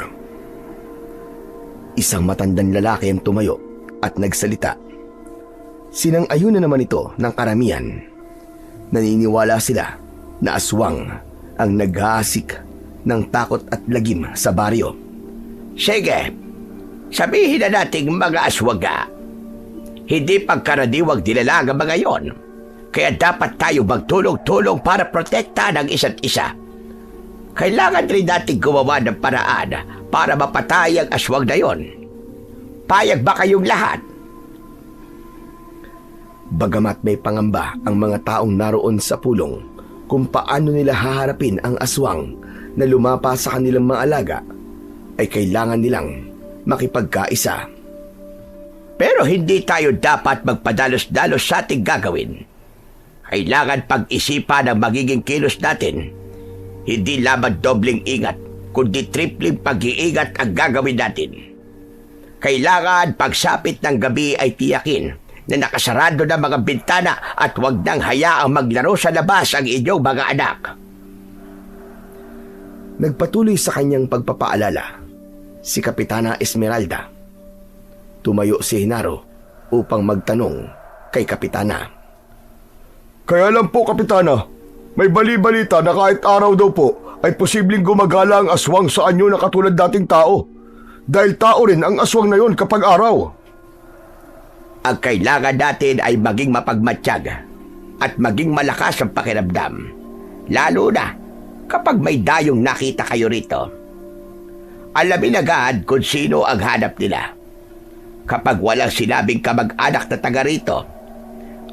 Isang matandang lalaki ang tumayo at nagsalita. Sinang-ayon na naman ito ng karamihan. Naniniwala sila na aswang ang nag-aasik ng takot at lagim sa baryo. Sige, sabihin na nating mga aswaga. Hindi pagkaraniwang dilala ang mga yon. Kaya dapat tayo magtulong-tulong para protektahan ang isa't isa. Kailangan rin natin gumawa ng paraan para mapatay ang aswang na yon. Payag ba kayong lahat? Bagamat may pangamba ang mga taong naroon sa pulong kung paano nila haharapin ang aswang na lumapa sa kanilang mga alaga, ay kailangan nilang makipagkaisa. Pero hindi tayo dapat magpadalos-dalos sa ating gagawin. Kailangan pag-isipan ang magiging kilos natin. Hindi lamang dobling ingat, kundi tripling pag-iingat ang gagawin natin. Kailangan pagsapit ng gabi ay tiyakin na nakasarado na mga bintana at huwag nang hayaang maglaro sa labas ang inyong mga anak. Nagpatuloy sa kanyang pagpapaalala si Kapitana Esmeralda. Tumayo si Genaro upang magtanong kay Kapitana. Kaya lang po, Kapitana, may bali-balita na kahit araw daw po ay posibleng gumagala ang aswang sa anyo na katulad dating tao. Dahil tao rin ang aswang na yon kapag araw. Ang kailangan natin ay maging mapagmatsyag at maging malakas ang pakiramdam. Lalo na kapag may dayong nakita kayo rito. Alamin agad kung sino ang hanap nila. Kapag walang sinabing kamag-anak na taga rito,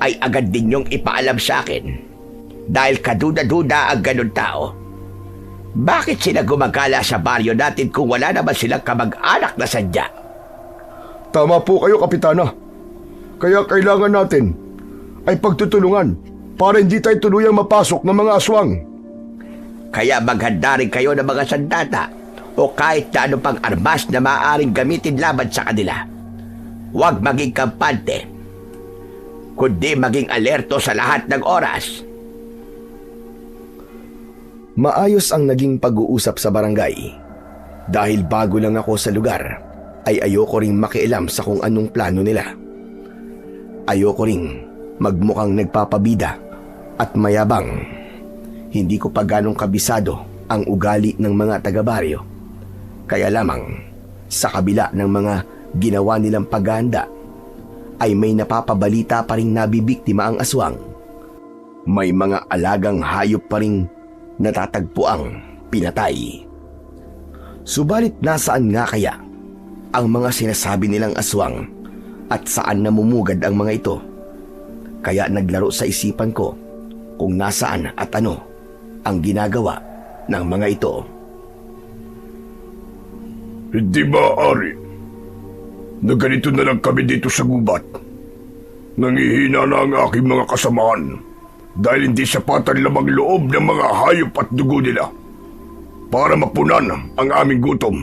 ay agad din niyong ipaalam sa akin. Dahil kaduda-duda ang ganun tao. Bakit sila gumagala sa baryo natin kung wala naman silang kamag-anak na sadya? Tama po kayo, Kapitana. Kaya kailangan natin ay pagtutulungan para hindi tayo tuluyang mapasok ng mga aswang. Kaya maghanda rin kayo ng mga sandata o kahit na ano pang armas na maaaring gamitin laban sa kanila. Huwag maging kampante, kundi maging alerto sa lahat ng oras. Maayos ang naging pag-uusap sa barangay. Dahil bago lang ako sa lugar, ay ayoko ring makialam sa kung anong plano nila. Ayoko ring magmukhang nagpapabida at mayabang. Hindi ko pa ganong kabisado ang ugali ng mga taga-baryo. Kaya lamang, sa kabila ng mga ginawa nilang paghahanda, ay may napapabalita pa ring nabibiktima ang aswang. May mga alagang hayop pa ring natatagpuang pinatay. Subalit nasaan nga kaya ang mga sinasabi nilang aswang at saan namumugad ang mga ito? Kaya naglaro sa isipan ko kung nasaan at ano ang ginagawa ng mga ito. Hindi maaari na ganito na lang kami dito sa gubat. Nangihina na ang aking mga kasamaan dahil hindi sapatan lamang loob ng mga hayop at dugo nila para mapunan ang aming gutom.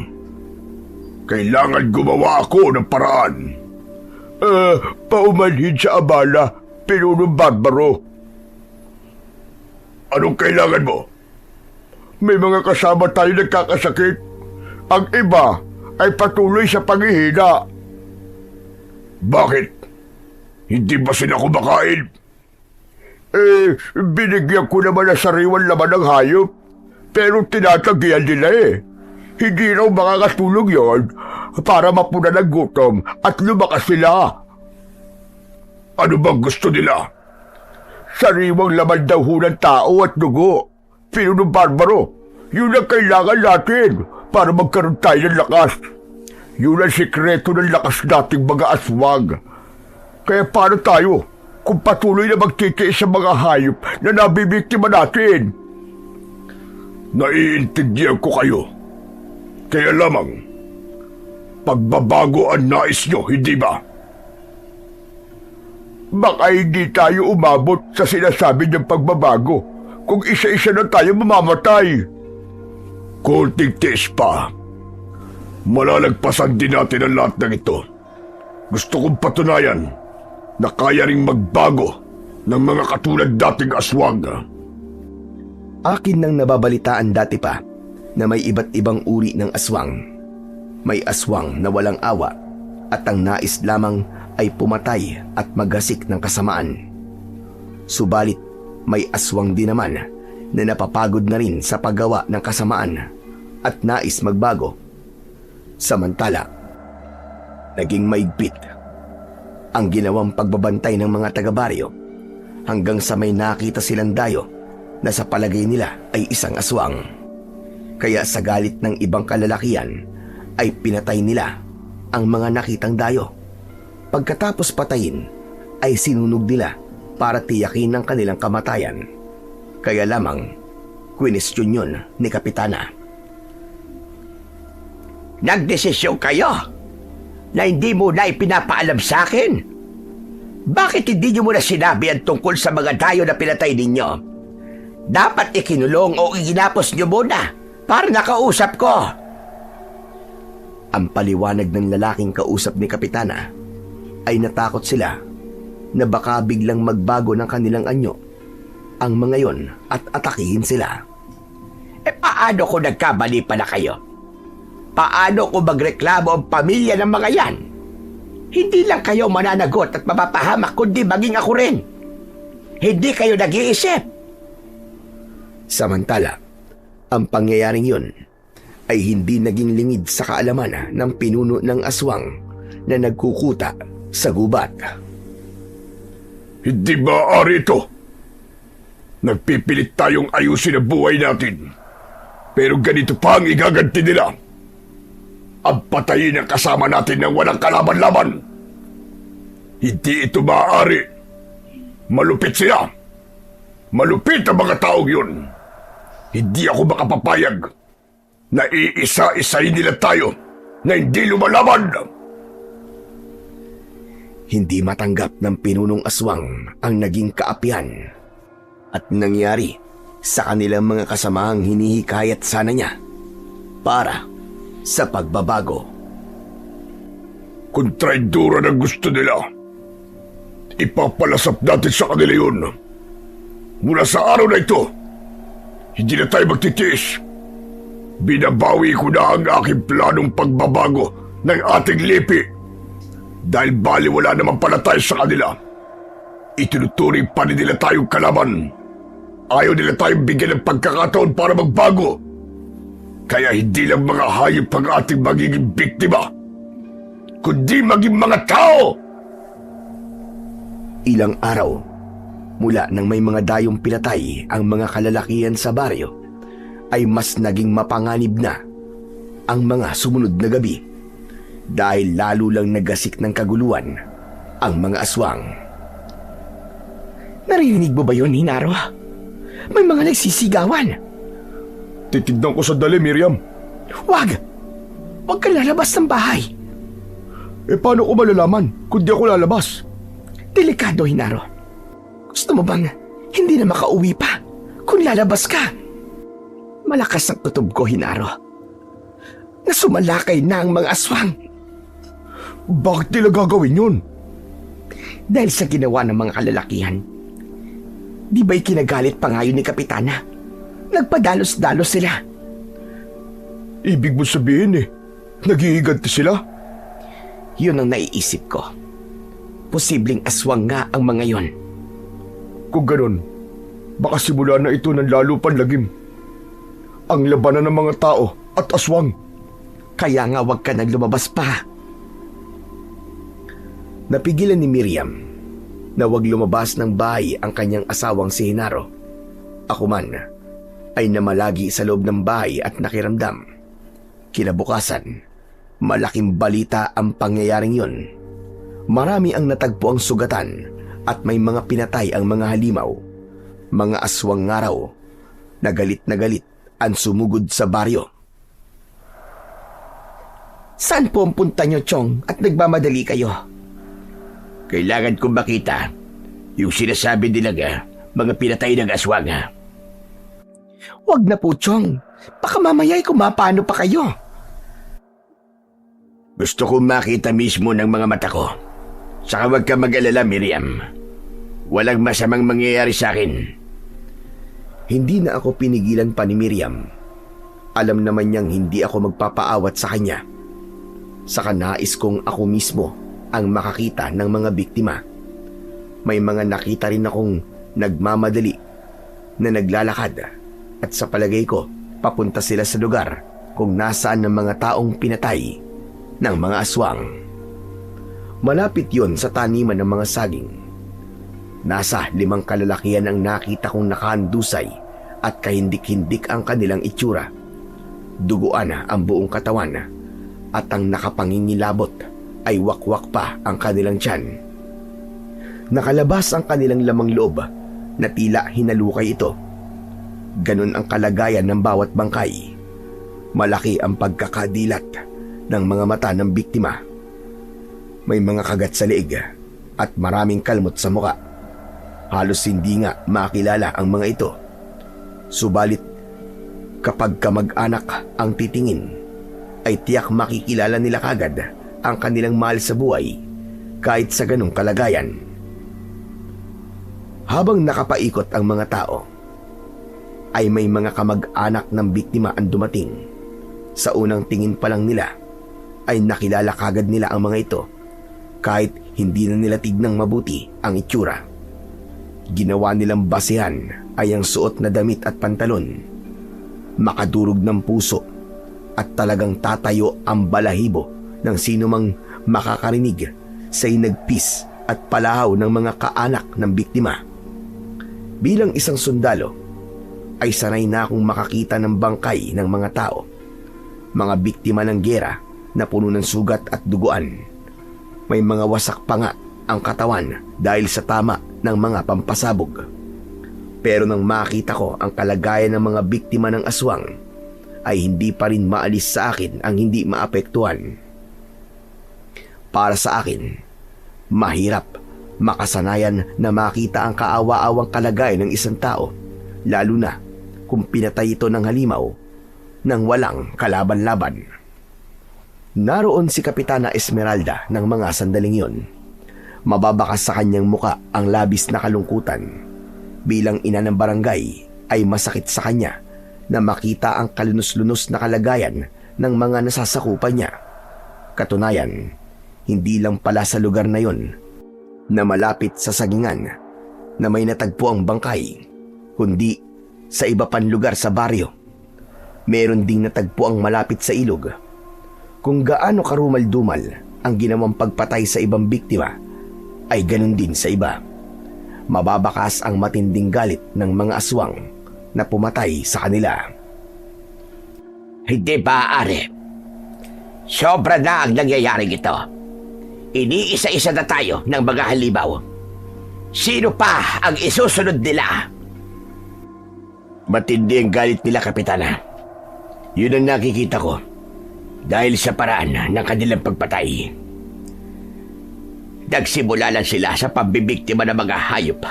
Kailangan gumawa ako ng paraan. Paumanhin sa abala, Pinunong Barbaro. Anong kailangan mo? May mga kasama tayo nagkakasakit. Ang iba ay patuloy sa panghihina. Bakit? Hindi ba sila kumakain? Binigyan ko naman ng sariwan laman ng hayop. Pero tinatagyan nila Hindi raw makakatulog yon para mapunan ng gutom at lumakas sila. Ano bang gusto nila? Sariwang laman daw ho ng tao at dugo. Pinunong Barbaro, yun ang kailangan natin para magkaroon tayo ng lakas. Yun ang sikreto ng lakas nating mga aswang. Kaya paano tayo kung patuloy na magtitiis sa mga hayop na nabibiktima natin? Naiintindihan ko kayo. Kaya lamang, pagbabago ang nais nyo, hindi ba? Baka hindi tayo umabot sa sinasabi niyang pagbabago kung isa-isa na tayo mamamatay. Konting tiis pa. Malalagpasan din natin ang lahat ng ito. Gusto kong patunayan na kaya ring magbago ng mga katulad dating aswang. Akin nang nababalitaan dati pa na may iba't ibang uri ng aswang. May aswang na walang awa at ang nais lamang ay pumatay at magasik ng kasamaan. Subalit may aswang din naman na napapagod na rin sa paggawa ng kasamaan at nais magbago. Samantala, naging maigpit ang ginawang pagbabantay ng mga taga-baryo hanggang sa may nakita silang dayo na sa palagay nila ay isang aswang. Kaya sa galit ng ibang kalalakihan ay pinatay nila ang mga nakitang dayo. Pagkatapos patayin ay sinunog nila para tiyakin ang kanilang kamatayan. Kaya lamang kwinestyon yun ni Kapitana. Nagdesisyon kayo na hindi mo na ipinapaalam sa akin? Bakit hindi nyo muna sinabi ang tungkol sa mga dayo na pinatay ninyo? Dapat ikinulong o iginapos nyo muna para nakausap ko. Ang paliwanag ng lalaking kausap ni Kapitana ay natakot sila na baka biglang magbago ng kanilang anyo ang mga yon at atakihin sila. Paano kung nagkamali pala kayo? Paano kung magreklamo ang pamilya ng mga yan? Hindi lang kayo mananagot at mapapahamak kundi maging ako rin. Hindi kayo nag-iisip. Samantala, ang pangyayaring yun ay hindi naging lingid sa kaalaman ng pinuno ng aswang na nagkukuta sa gubat. Hindi maaari ito. Nagpipilit tayong ayusin ang buhay natin. Pero ganito pa ang igaganti nila. Ang patayin ang kasama natin ng walang kalaban-laban. Hindi ito maaari. Malupit sila. Malupit ang mga taong yun. Hindi ako makapapayag na iisa-isahin nila tayo na hindi lumalaban. Hindi matanggap ng pinunong aswang ang naging kaapihan at nangyari sa kanilang mga kasamahang hinihikayat sana niya para sa pagbabago. Kung traidora na gusto nila, ipapalasap natin sa kanila yun. Mula sa araw na ito, hindi na tayo magtitiis. Binabawi ko na ang aking planong pagbabago ng ating lipi. Dahil baliwala naman pala tayo sa kanila. Itinuturing pa rin nila tayong kalaban. Ayaw nila tayong bigyan ng pagkakataon para magbago. Kaya hindi lang mga hayop ang ating magiging biktima, kundi maging mga tao. Ilang araw mula nang may mga dayong pinatay ang mga kalalakihan sa baryo, ay mas naging mapanganib na ang mga sumunod na gabi dahil lalo lang nagasik ng kaguluhan ang mga aswang. Narinig mo ba yun, Hinaro? May mga nagsisigawan. Titignan ko sandali, Miriam. Wag! Huwag ka lalabas ng bahay. Paano ko malalaman kung di ako lalabas? Delikado, Hinaro. Gusto mo bang hindi na makauwi pa kung lalabas ka? Malakas ang kutob ko, Hinaro. Nasumalakay na ang mga aswang. Bakit nila gagawin yun? Dahil sa ginawa ng mga kalalakihan. Di ba'y kinagalit pa ngayon ni Kapitana? Nagpadalos-dalos sila. Ibig mo sabihin naghihiganti sila? Yun ang naiisip ko. Posibleng aswang nga ang mga yon. Kung ganon, baka simula na ito ng lalo panlagim. Ang labanan ng mga tao at aswang. Kaya nga wag ka nang lumabas pa. Napigilan ni Miriam na wag lumabas ng bahay ang kanyang asawang si Hinaro. Ako man ay namalagi sa loob ng bahay at nakiramdam. Kinabukasan, malaking balita ang pangyayaring yun. Marami ang natagpo ang sugatan at may mga pinatay ang mga halimaw. Mga aswang nga raw na galit ang sumugod sa baryo. Saan po ang punta nyo, Chong, at nagmamadali kayo? Kailangan kong makita yung sinasabi nilang mga pinatay ng aswang. Wag na po, Chong. Baka mamaya'y kumapano pa kayo. Gusto kong makita mismo ng mga mata ko. Saka huwag ka mag-alala, Miriam. Walang masamang mangyayari sa akin. Hindi na ako pinigilan pa ni Miriam. Alam naman niyang hindi ako magpapaawat sa kanya. Saka nais kong ako mismo ang makakita ng mga biktima. May mga nakita rin akong nagmamadali na naglalakad at sa palagay ko papunta sila sa lugar kung nasaan ng mga taong pinatay ng mga aswang. Malapit yon sa taniman ng mga saging. Nasa 5 kalalakihan ang nakita kong nakahandusay at kahindik-hindik ang kanilang itsura. Duguan ang buong katawan at ang nakapangingilabot ay wakwak pa ang kanilang tiyan. Nakalabas ang kanilang lamang loob na tila hinalukay ito. Ganun ang kalagayan ng bawat bangkay. Malaki ang pagkakadilat ng mga mata ng biktima. May mga kagat sa leeg at maraming kalmot sa muka. Halos hindi nga makilala ang mga ito. Subalit, kapag kamag-anak ang titingin, ay tiyak makikilala nila kagad ang kanilang mahal sa buhay kahit sa ganong kalagayan. Habang nakapaikot ang mga tao, ay may mga kamag-anak ng biktima ang dumating. Sa unang tingin pa lang nila, ay nakilala kagad nila ang mga ito kahit hindi na nila tignang mabuti ang itsura. Ginawa nilang basehan ay ang suot na damit at pantalon. Makadurog ng puso at talagang tatayo ang balahibo ng sino mang makakarinig sa hinagpis at palahaw ng mga kaanak ng biktima. Bilang isang sundalo, ay sanay na akong makakita ng bangkay ng mga tao, mga biktima ng giyera na puno ng sugat at duguan. May mga wasak pa nga ang katawan dahil sa tama ng mga pampasabog. Pero nang makita ko ang kalagayan ng mga biktima ng aswang, ay hindi pa rin maalis sa akin ang hindi maapektuhan. Para sa akin, mahirap makasanayan na makita ang kaawa-awang kalagayan ng isang tao, lalo na kung pinatay ito ng halimaw nang walang kalaban-laban. Naroon si Kapitana Esmeralda ng mga sandaling yon. Mababakas sa kanyang muka ang labis na kalungkutan. Bilang ina ng barangay ay masakit sa kanya na makita ang kalunos-lunos na kalagayan ng mga nasasakupan niya. Katunayan, hindi lang pala sa lugar na yon na malapit sa sagingan na may natagpo ang bangkay, kundi sa iba pang lugar sa baryo. Meron ding natagpo ang malapit sa ilog. Kung gaano karumal-dumal ang ginawang pagpatay sa ibang biktima, ay ganun din sa iba. Mababakas ang matinding galit ng mga aswang na pumatay sa kanila. Hindi ba, Ari? Sobra na ang nangyayaring ito. Iniisa-isa na tayo ng mga halimaw. Sino pa ang isusunod nila? Matindi ang galit nila, Kapitana. Yun ang nakikita ko dahil sa paraan ng kanilang pagpatay. Nagsimula lang sila sa pambibiktima ng mga hayop.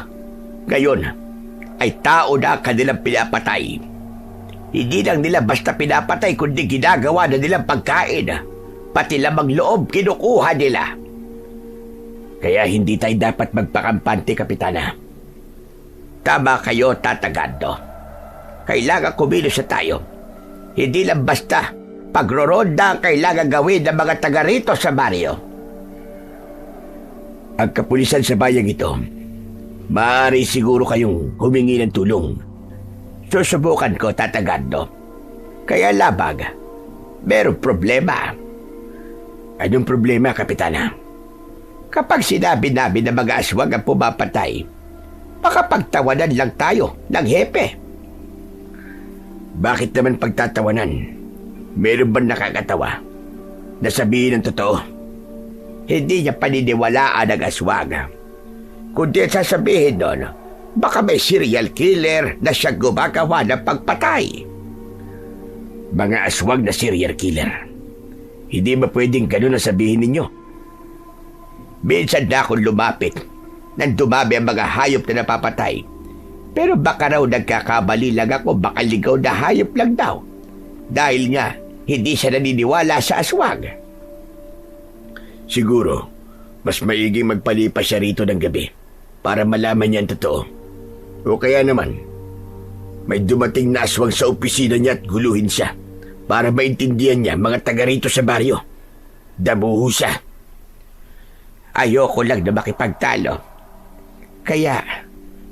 Ngayon ay tao na kanilang pinapatay. Hindi lang nila basta pinapatay kundi ginagawa na nilang pagkain. Pati lamang loob kinukuha nila. Kaya hindi tayo dapat magpakampante, Kapitana. Tama kayo, Tatagando. Kailangan kumilos na tayo. Hindi lang basta pagroronda ang kailangan gawin ng mga taga rito sa baryo. Ang kapulisan sa bayang ito, maaari siguro kayong humingi ng tulong. Susubukan ko, Tatagando. Kaya labag, merong problema. Anong problema, Kapitana? Kapag sinabi namin na mga aswang ang pumapatay, makapagtawanan lang tayo ng hepe. Bakit naman pagtatawanan? Meron ba nakakatawa na sabihin ng totoo? Hindi niya paniniwalaan ang aswang. Kundi sasabihin doon, baka may serial killer na siya gumagawa ng pagpatay. Mga aswang na serial killer. Hindi ba pwedeng ganun ang sabihin ninyo? Minsan na akong lumapit nang dumami ang mga hayop na napapatay. Pero baka raw nagkakabali lang ako, baka ligaw na hayop lang daw. Dahil nga, hindi siya naniniwala sa aswang. Siguro, mas maiging magpalipas siya rito ng gabi para malaman niya ang totoo. O kaya naman, may dumating na aswang sa opisina niya at guluhin siya para maintindihan niya mga taga rito sa baryo. Damuho siya. Ayoko lang na makipagtalo. Kaya,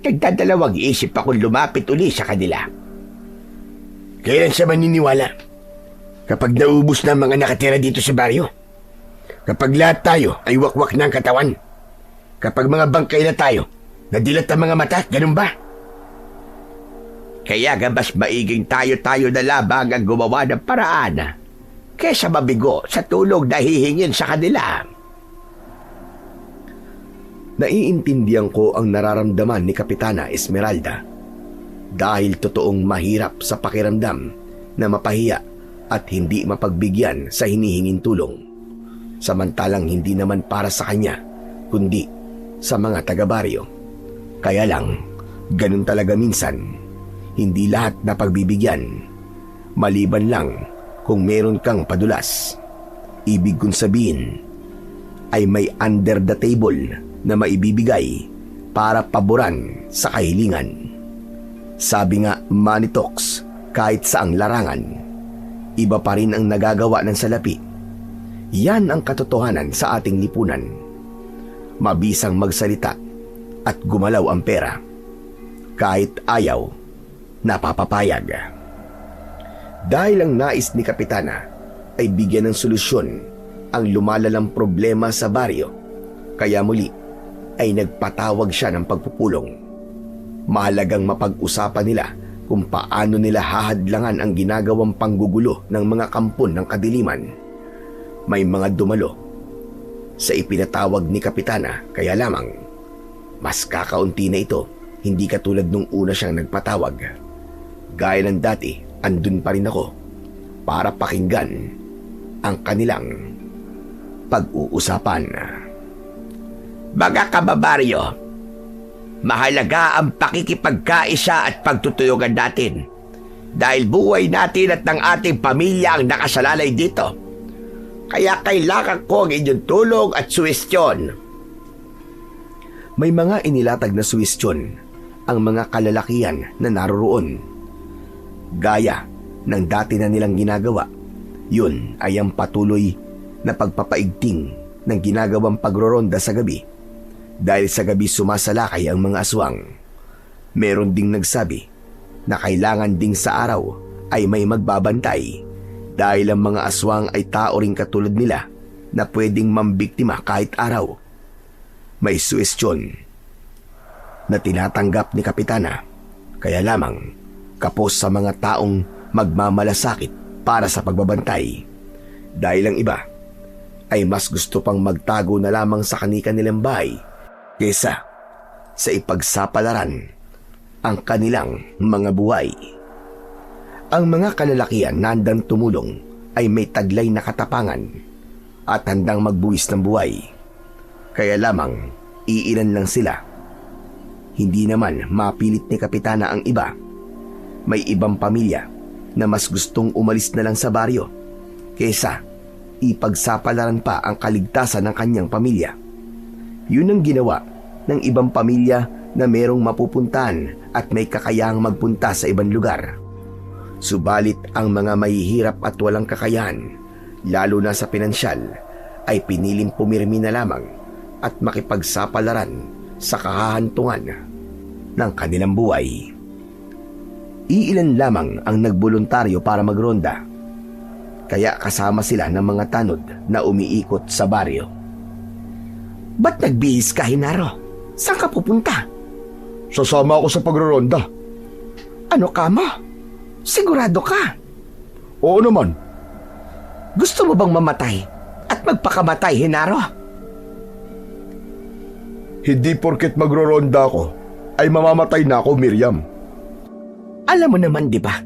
nagdadalawang isip akong lumapit uli sa kanila. Kailan siya maniniwala? Kapag naubos na ang mga nakatira dito sa baryo? Kapag lahat tayo ay wakwak ng katawan? Kapag mga bangkay na tayo, nadilat ang mga mata, ganun ba? Kaya mas maiging tayo-tayo na labang ang gumawa ng paraan kesa mabigo sa tulong na hihingin sa kanila. Naiintindihan ko ang nararamdaman ni Kapitana Esmeralda dahil totoong mahirap sa pakiramdam na mapahiya at hindi mapagbigyan sa hinihinging tulong. Samantalang hindi naman para sa kanya kundi sa mga taga-baryo. Kaya lang, ganun talaga minsan. Hindi lahat na pagbibigyan. Maliban lang kung meron kang padulas. Ibig kong sabihin ay may under the table na maibibigay para paboran sa kahilingan. Sabi nga, money talks kahit saang larangan. Iba pa rin ang nagagawa ng salapi. Yan ang katotohanan sa ating lipunan. Mabisang magsalita at gumalaw ang pera. Kahit ayaw, napapapayag. Dahil ang nais ni Kapitana ay bigyan ng solusyon ang lumalalang problema sa baryo, kaya muli ay nagpatawag siya ng pagpupulong. Mahalagang mapag-usapan nila kung paano nila hahadlangan ang ginagawang panggugulo ng mga kampon ng kadiliman. May mga dumalo sa ipinatawag ni Kapitana, kaya lamang mas kakaunti na ito Hindi katulad nung una siyang nagpatawag. Gaya ng dati, andun pa rin ako para pakinggan ang kanilang pag-uusapan. Mga kababaryo, mahalaga ang pakikipagkaisa at pagtutulungan natin dahil buhay natin at ng ating pamilya ang nakasalalay dito. Kaya kailangan ko ang inyong tulong at suwestyon. May mga inilatag na suwestyon ang mga kalalakihan na naroroon. Gaya ng dati na nilang ginagawa, yun ay ang patuloy na pagpapaigting ng ginagawang pagroronda sa gabi. Dahil sa gabi sumasalakay ang mga aswang. Meron ding nagsabi na kailangan ding sa araw ay may magbabantay dahil ang mga aswang ay tao ring katulad nila na pwedeng mambiktima kahit araw. May suwestyon na tinatanggap ni Kapitana, kaya lamang kapos sa mga taong magmamalasakit para sa pagbabantay. Dahil ang iba ay mas gusto pang magtago na lamang sa kani-kanilang bahay kesa sa ipagsapalaran ang kanilang mga buhay. Ang mga kalalakihan na handang tumulong ay may taglay na katapangan at handang magbuwis ng buhay. Kaya lamang iilan lang sila. Hindi naman mapilit ni Kapitana ang iba. May ibang pamilya na mas gustong umalis na lang sa baryo kesa ipagsapalaran pa ang kaligtasan ng kanyang pamilya. Yun ang ginawa ng ibang pamilya na merong mapupuntahan at may kakayahang magpunta sa ibang lugar. Subalit ang mga mahihirap at walang kakayahan, lalo na sa pinansyal, ay piniling pumirmi na lamang at makipagsapalaran sa kahahantungan ng kanilang buhay. Iilan lamang ang nagboluntaryo para magronda, kaya kasama sila ng mga tanod na umiikot sa baryo. Ba't nagbihis ka, Hinaro? Saan ka pupunta? Sasama ako sa pagroronda. Ano ka mo? Sigurado ka? Oo naman. Gusto mo bang mamatay at magpakamatay, Hinaro? Hindi porket magroronda ako ay mamamatay na ako, Miriam. Alam mo naman, di ba,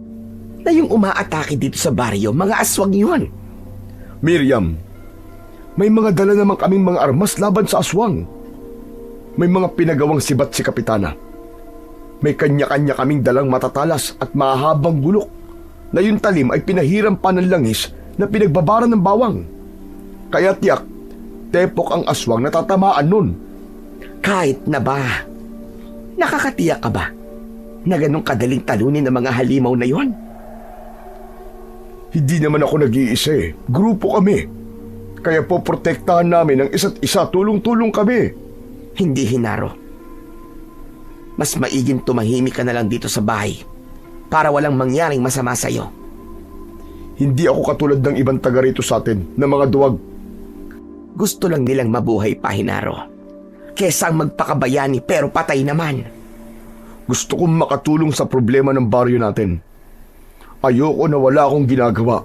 na yung umaatake dito sa baryo, mga aswang yun. Miriam, may mga dala naman kaming mga armas laban sa aswang. May mga pinagawang sibat si Kapitana. May kanya-kanya kaming dalang matatalas at mahabang bulok na yung talim ay pinahiram pa ng langis na pinagbabaran ng bawang. Kaya tiyak, tepok ang aswang na tatamaan nun. Kahit na ba, nakakatiyak ka ba na ganun kadaling talunin ng mga halimaw na yon? Hindi naman ako nag-iisa eh. Grupo kami. Kaya po protektahan namin ang isa't isa, tulong-tulong kami. Hindi, Hinaro. Mas maiging tumahimik ka na lang dito sa bahay para walang mangyaring masama sa'yo. Hindi ako katulad ng ibang taga rito sa atin na mga duwag. Gusto lang nilang mabuhay pa, Hinaro, kesa ang magpakabayani pero patay naman. Gusto kong makatulong sa problema ng baryo natin. Ayoko na wala akong ginagawa.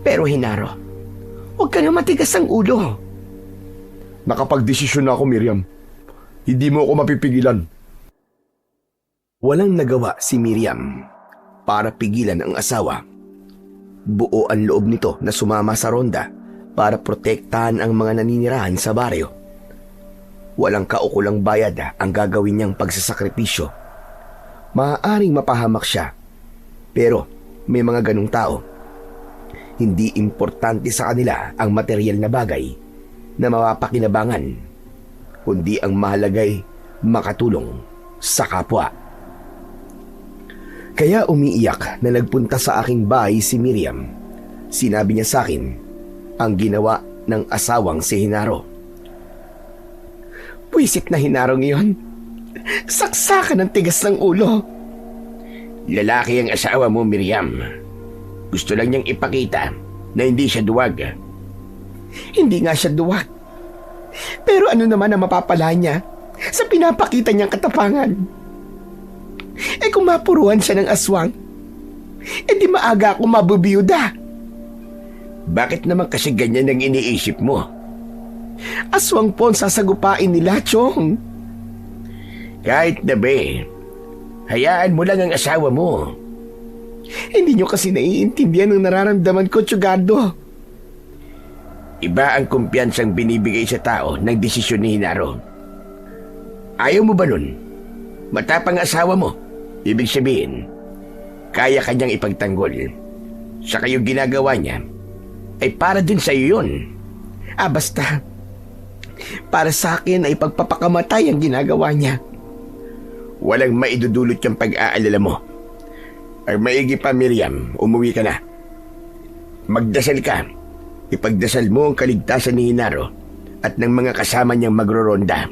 Pero Hinaro, huwag ka na matigas ang ulo. Nakapagdesisyon na ako, Miriam. Hindi mo ako mapipigilan. Walang nagawa si Miriam para pigilan ang asawa. Buo ang loob nito na sumama sa ronda para protektahan ang mga naninirahan sa baryo. Walang kaukulang bayad ang gagawin niyang pagsasakripisyo. Maaaring mapahamak siya, pero may mga ganong tao. Hindi importante sa kanila ang materyal na bagay na mapapakinabangan, kundi ang mahalagay makatulong sa kapwa. Kaya umiiyak na nagpunta sa aking bahay si Miriam. Sinabi niya sa akin ang ginawa ng asawang si Hinaro. Puwisit na Hinarong iyon. Saksakan ng tigas ng ulo. Lalaki ang asawa mo, Miriam. Gusto lang niyang ipakita na hindi siya duwag. Hindi nga siya duwag. Pero ano naman ang mapapala niya sa pinapakita niyang katapangan? Kung mapuruhan siya ng aswang, di maaga ako mabubiyuda. Bakit naman kasi ganyan ang iniisip mo? Aswang po ang sasagupain nila, Chong. Kahit na ba, hayaan mo lang ang asawa mo. Hindi nyo kasi naiintindihan ang nararamdaman ko, Tsugardo. Iba ang kumpiyansang binibigay sa tao ng desisyon ni Hinaro. Ayaw mo ba nun? Matapang asawa mo. Ibig sabihin, kaya kanyang ipagtanggol. Sa kayong ginagawa niya, ay para din sa iyo yun. Basta, para sa akin ay pagpapakamatay ang ginagawa niya. Walang maidudulot yung pag-aalala mo. Ang maigi pa, Miriam, umuwi ka na. Magdasal ka. Ipagdasal mo ang kaligtasan ni Hinaro at ng mga kasama niyang magroronda.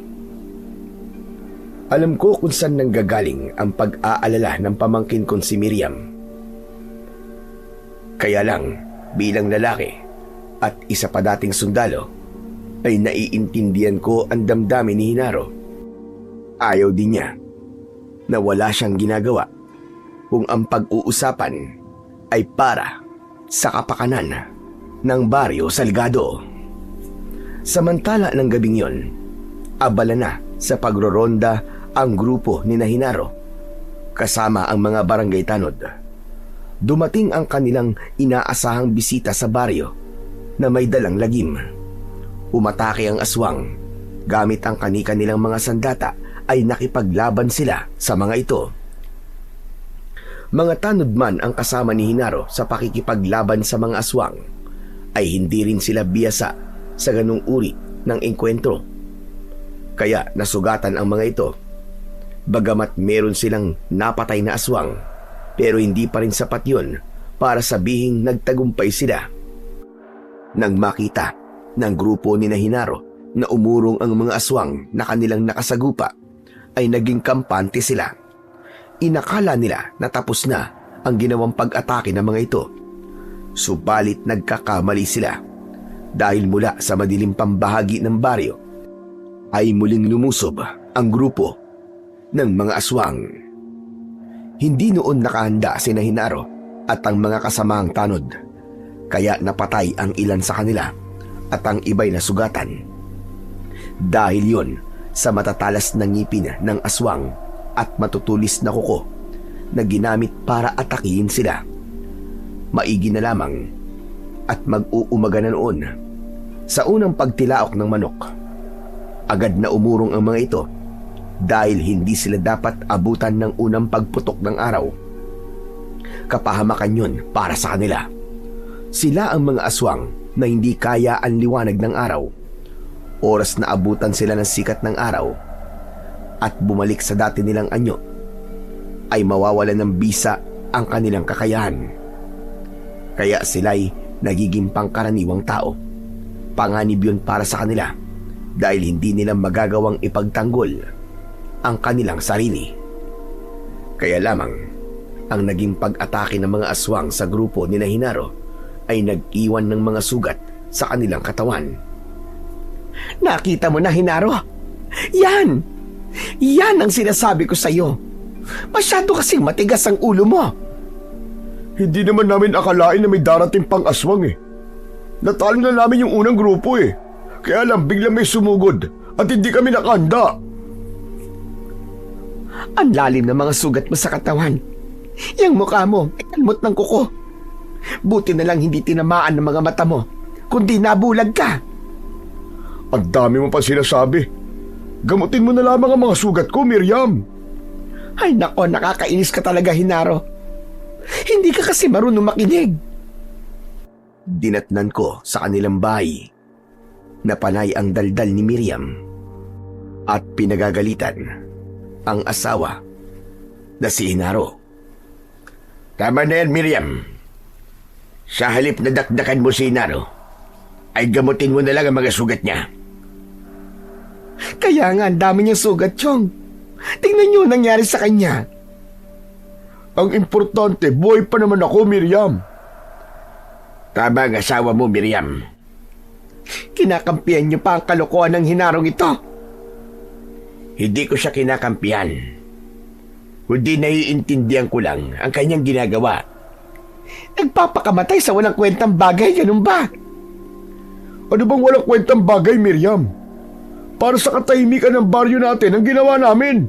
Alam ko kung saan nanggagaling ang pag-aalala ng pamangkin kong si Miriam. Kaya lang, bilang lalaki at isa pa dating sundalo, ay naiintindihan ko ang damdamin ni Hinaro. Ayaw din niya na wala siyang ginagawa kung ang pag-uusapan ay para sa kapakanan ng Baryo Salgado. Samantala ng gabing yon, abala na sa pagroronda ang grupo ni Hinaro kasama ang mga barangay tanod. Dumating ang kanilang inaasahang bisita sa baryo na may dalang lagim. Umatake ang aswang. Gamit ang kani-kanilang mga sandata ay nakipaglaban sila sa mga ito. Mga tanod man ang kasama ni Hinaro sa pakikipaglaban sa mga aswang, ay hindi rin sila biyasa sa ganung uri ng engkwentro. Kaya nasugatan ang mga ito. Bagamat meron silang napatay na aswang, pero hindi pa rin sapat yun para sabihing nagtagumpay sila. Nang makita ng grupo ni Hinaro na umurong ang mga aswang na kanilang nakasagupa, ay naging kampante sila. Inakala nila na tapos na ang ginawang pag-atake ng mga ito. Subalit nagkakamali sila dahil mula sa madilim pambahagi ng baryo ay muling lumusob ang grupo ng mga aswang. Hindi noon nakahanda si Hinaro at ang mga kasamaang tanod, kaya napatay ang ilan sa kanila at ang iba'y nasugatan. Dahil yon sa matatalas na ngipin ng aswang at matutulis na kuko na ginamit para atakihin sila. Maigi na lamang at mag-uumaga na noon. Sa unang pagtilaok ng manok, agad na umurong ang mga ito dahil hindi sila dapat abutan ng unang pagputok ng araw. Kapahamakan yun para sa kanila. Sila ang mga aswang na hindi kaya ang liwanag ng araw. Oras na abutan sila ng sikat ng araw at bumalik sa dati nilang anyo, ay mawawalan ng bisa ang kanilang kakayahan. Kaya sila'y nagiging pangkaraniwang tao. Panganib yun para sa kanila dahil hindi nila magagawang ipagtanggol ang kanilang sarili. Kaya lamang ang naging pag-atake ng mga aswang sa grupo ni Hinaro ay nag-iwan ng mga sugat sa kanilang katawan. Nakita mo na, Hinaro? Yan! Yan ang sinasabi ko sa'yo. Masyado kasing matigas ang ulo mo. Hindi naman namin akalain na may darating pang aswang eh. Natalo na namin yung unang grupo eh. Kaya lang biglang may sumugod at hindi kami nakahanda. Ang lalim ng mga sugat mo sa katawan. Yang mukha mo ay kalmot ng kuko. Buti na lang hindi tinamaan ng mga mata mo, kundi nabulag ka. Ang dami mo pa sinasabi. Gamutin mo na lamang ang mga sugat ko, Miriam. Ay nako, nakakainis ka talaga, Hinaro. Hindi ka kasi marunong makinig. Dinatnan ko sa kanilang bahay na panay ang daldal ni Miriam at pinagagalitan ang asawa na si Hinaro. Tama na yan, Miriam. Sa halip na dakdakan mo si Hinaro, ay gamutin mo na lang ang mga sugat niya. Kaya nga, ang dami niyang sugat, Chong. Tingnan niyo ang nangyari sa kanya. Ang importante, buhay pa naman ako, Miriam. Tama ang asawa mo, Miriam. Kinakampihan niyo pa ang kalokohan ng Hinarong ito. Hindi ko siya kinakampihan. Kundi naiintindihan ko lang ang kanyang ginagawa. Nagpapakamatay sa walang kwentang bagay, ganun ba? Ano bang walang kwentang bagay, Miriam? Para sa katahimikan ng baryo natin ang ginawa namin.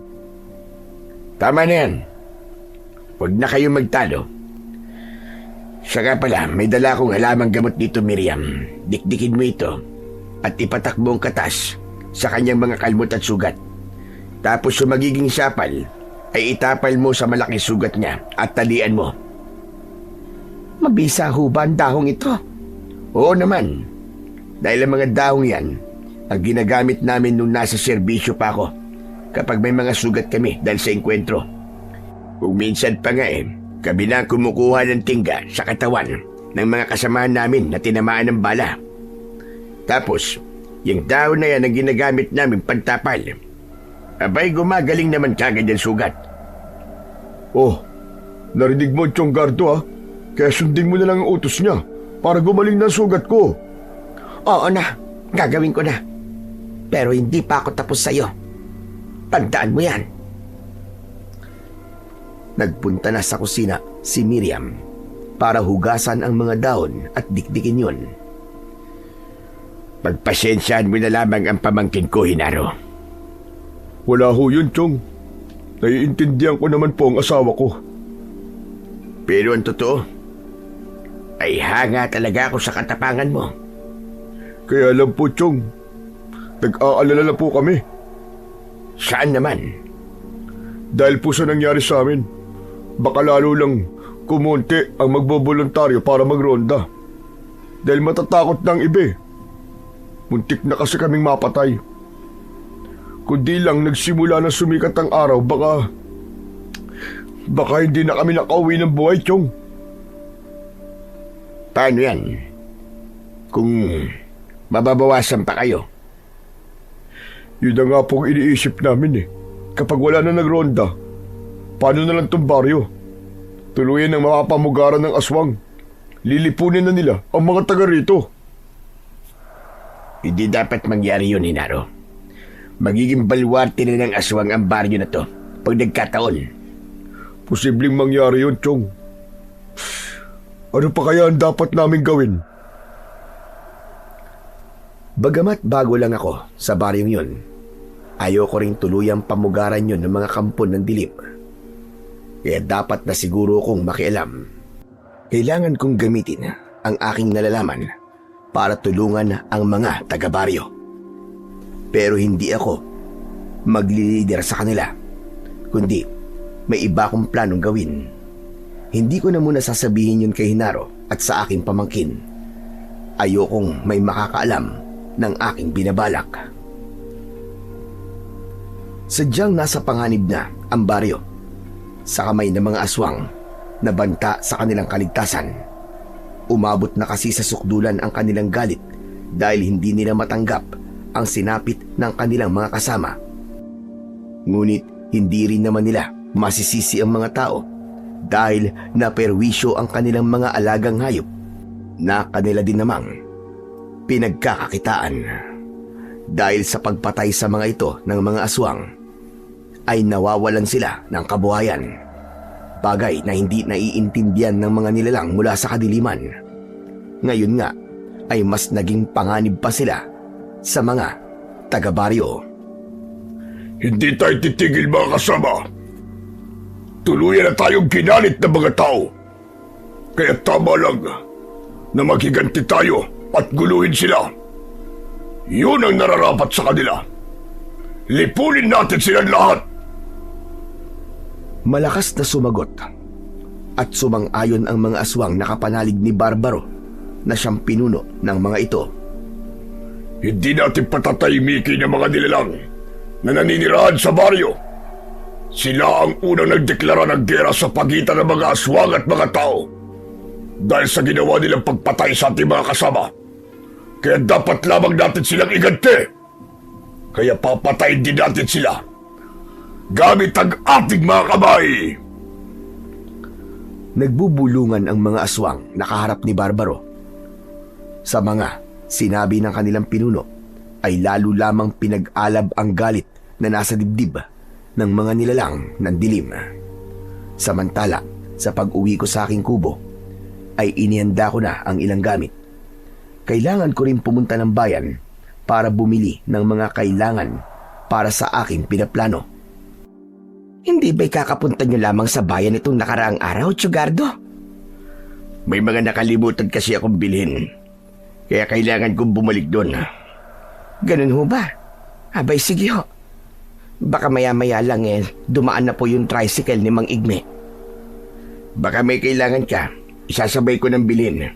Tama na yan. Huwag na kayo magtalo. Siya nga pala, may dala akong halamang gamot dito, Miriam. Dikdikin mo ito at ipatak mo ang katas sa kanyang mga kalmot at sugat. Tapos yung magiging sapal ay itapal mo sa malaking sugat niya at talian mo. Mabisa ho ba ang dahong ito? Oo naman. Dahil ang mga dahong yan ang ginagamit namin nung nasa serbisyo pa ako kapag may mga sugat kami dahil sa engkwentro. Kung minsan pa nga kami na ang kumukuha ng tingga sa katawan ng mga kasamahan namin na tinamaan ng bala. Tapos, yung dahon na yan ang ginagamit namin pantapal. Abay, gumagaling naman kagad yung sugat. Oh, narinig mo, Chong Gardo Kaya sundin mo na lang ang utos niya para gumaling na ang sugat ko. Oo na, gagawin ko na. Pero hindi pa ako tapos sa'yo. Tandaan mo yan. Nagpunta na sa kusina si Miriam para hugasan ang mga dahon at dikdikin yun. Pagpasensyaan mo na lamang ang pamangkin ko, Hinaro. Wala ho yun, Chong. Naiintindihan ko naman po ang asawa ko. Pero ang totoo, ay hanga talaga ako sa katapangan mo. Kaya lang po, Chong. Nag-aalala na po kami. Saan naman? Dahil po sa nangyari sa amin, baka lalo lang kumonti ang magboboluntaryo para magronda. Dahil matatakot ng iba. Muntik na kasi kaming mapatay. Kundi lang nagsimula na sumikat ang araw, baka hindi na kami nakauwi ng buhay, Chong. Paano yan? Kung mababawasan pa kayo? Yun na nga pong iniisip namin Kapag wala na nagronda, paano na lang tong baryo? Tuluyan ng mapapamugaran ng aswang. Lilipunin na nila ang mga taga rito. Hindi dapat mangyari yun, Hinaro. Magiging balwarte na ng aswang ang baryo na to pag nagkataon. Posibleng mangyari yun, Chong. Ano pa kaya ang dapat namin gawin? Bagamat bago lang ako sa baryong yun, ayoko ring tuluyang pamugaran yun ng mga kampon ng dilim. Kaya dapat na siguro kong makialam. Kailangan kong gamitin ang aking nalalaman para tulungan ang mga taga-baryo. Pero hindi ako maglilider sa kanila, kundi may iba akong planong gawin. Hindi ko na muna sasabihin yun kay Hinaro at sa aking pamangkin. Ayokong may makakaalam ng aking binabalak. Sadyang nasa panganib na ang baryo sa kamay ng mga aswang na banta sa kanilang kaligtasan. Umabot na kasi sa sukdulan ang kanilang galit dahil hindi nila matanggap ang sinapit ng kanilang mga kasama. Ngunit hindi rin naman nila masisisi ang mga tao dahil naperwisyo ang kanilang mga alagang hayop na kanila din namang pinagkakakitaan. Dahil sa pagpatay sa mga ito ng mga aswang, ay nawawalan sila ng kabuhayan. Bagay na hindi naiintindihan ng mga nilalang mula sa kadiliman. Ngayon nga ay mas naging panganib pa sila sa mga taga-baryo. Hindi tayo titigil, mga kasama. Tuluyan na tayong ginalit na mga tao. Kaya tama lang na maghiganti tayo at guluhin sila. Yun ang nararapat sa kanila. Lipunin natin silang lahat. Malakas na sumagot at sumang-ayon ang mga aswang na kapanalig ni Barbaro na siyang pinuno ng mga ito. Hindi natin patatahimikin ang mga nilalang na naninirahan sa baryo. Sila ang unang nagdeklara ng gera sa pagitan ng mga aswang at mga tao dahil sa ginawa nilang pagpatay sa ating mga kasama. Kaya dapat lamang natin silang iganti. Kaya papatayin din natin sila gamit ang ating mga kamay. Nagbubulungan ang mga aswang nakaharap ni Barbaro. Sa mga sinabi ng kanilang pinuno ay lalo lamang pinag-alab ang galit na nasa dibdib ng mga nilalang ng dilim. Samantala, sa pag-uwi ko sa aking kubo, ay inihanda ko na ang ilang gamit. Kailangan ko rin pumunta ng bayan para bumili ng mga kailangan para sa aking pinaplano. Hindi ba'y kakapunta nyo lamang sa bayan itong nakaraang araw, Tsugardo? May mga nakalimutan kasi akong bilhin. Kaya kailangan kong bumalik doon. Ganun ho ba? Abay, sige ho. Baka maya-maya lang dumaan na po yung tricycle ni Mang Igme. Baka may kailangan ka, isasabay ko ng bilhin.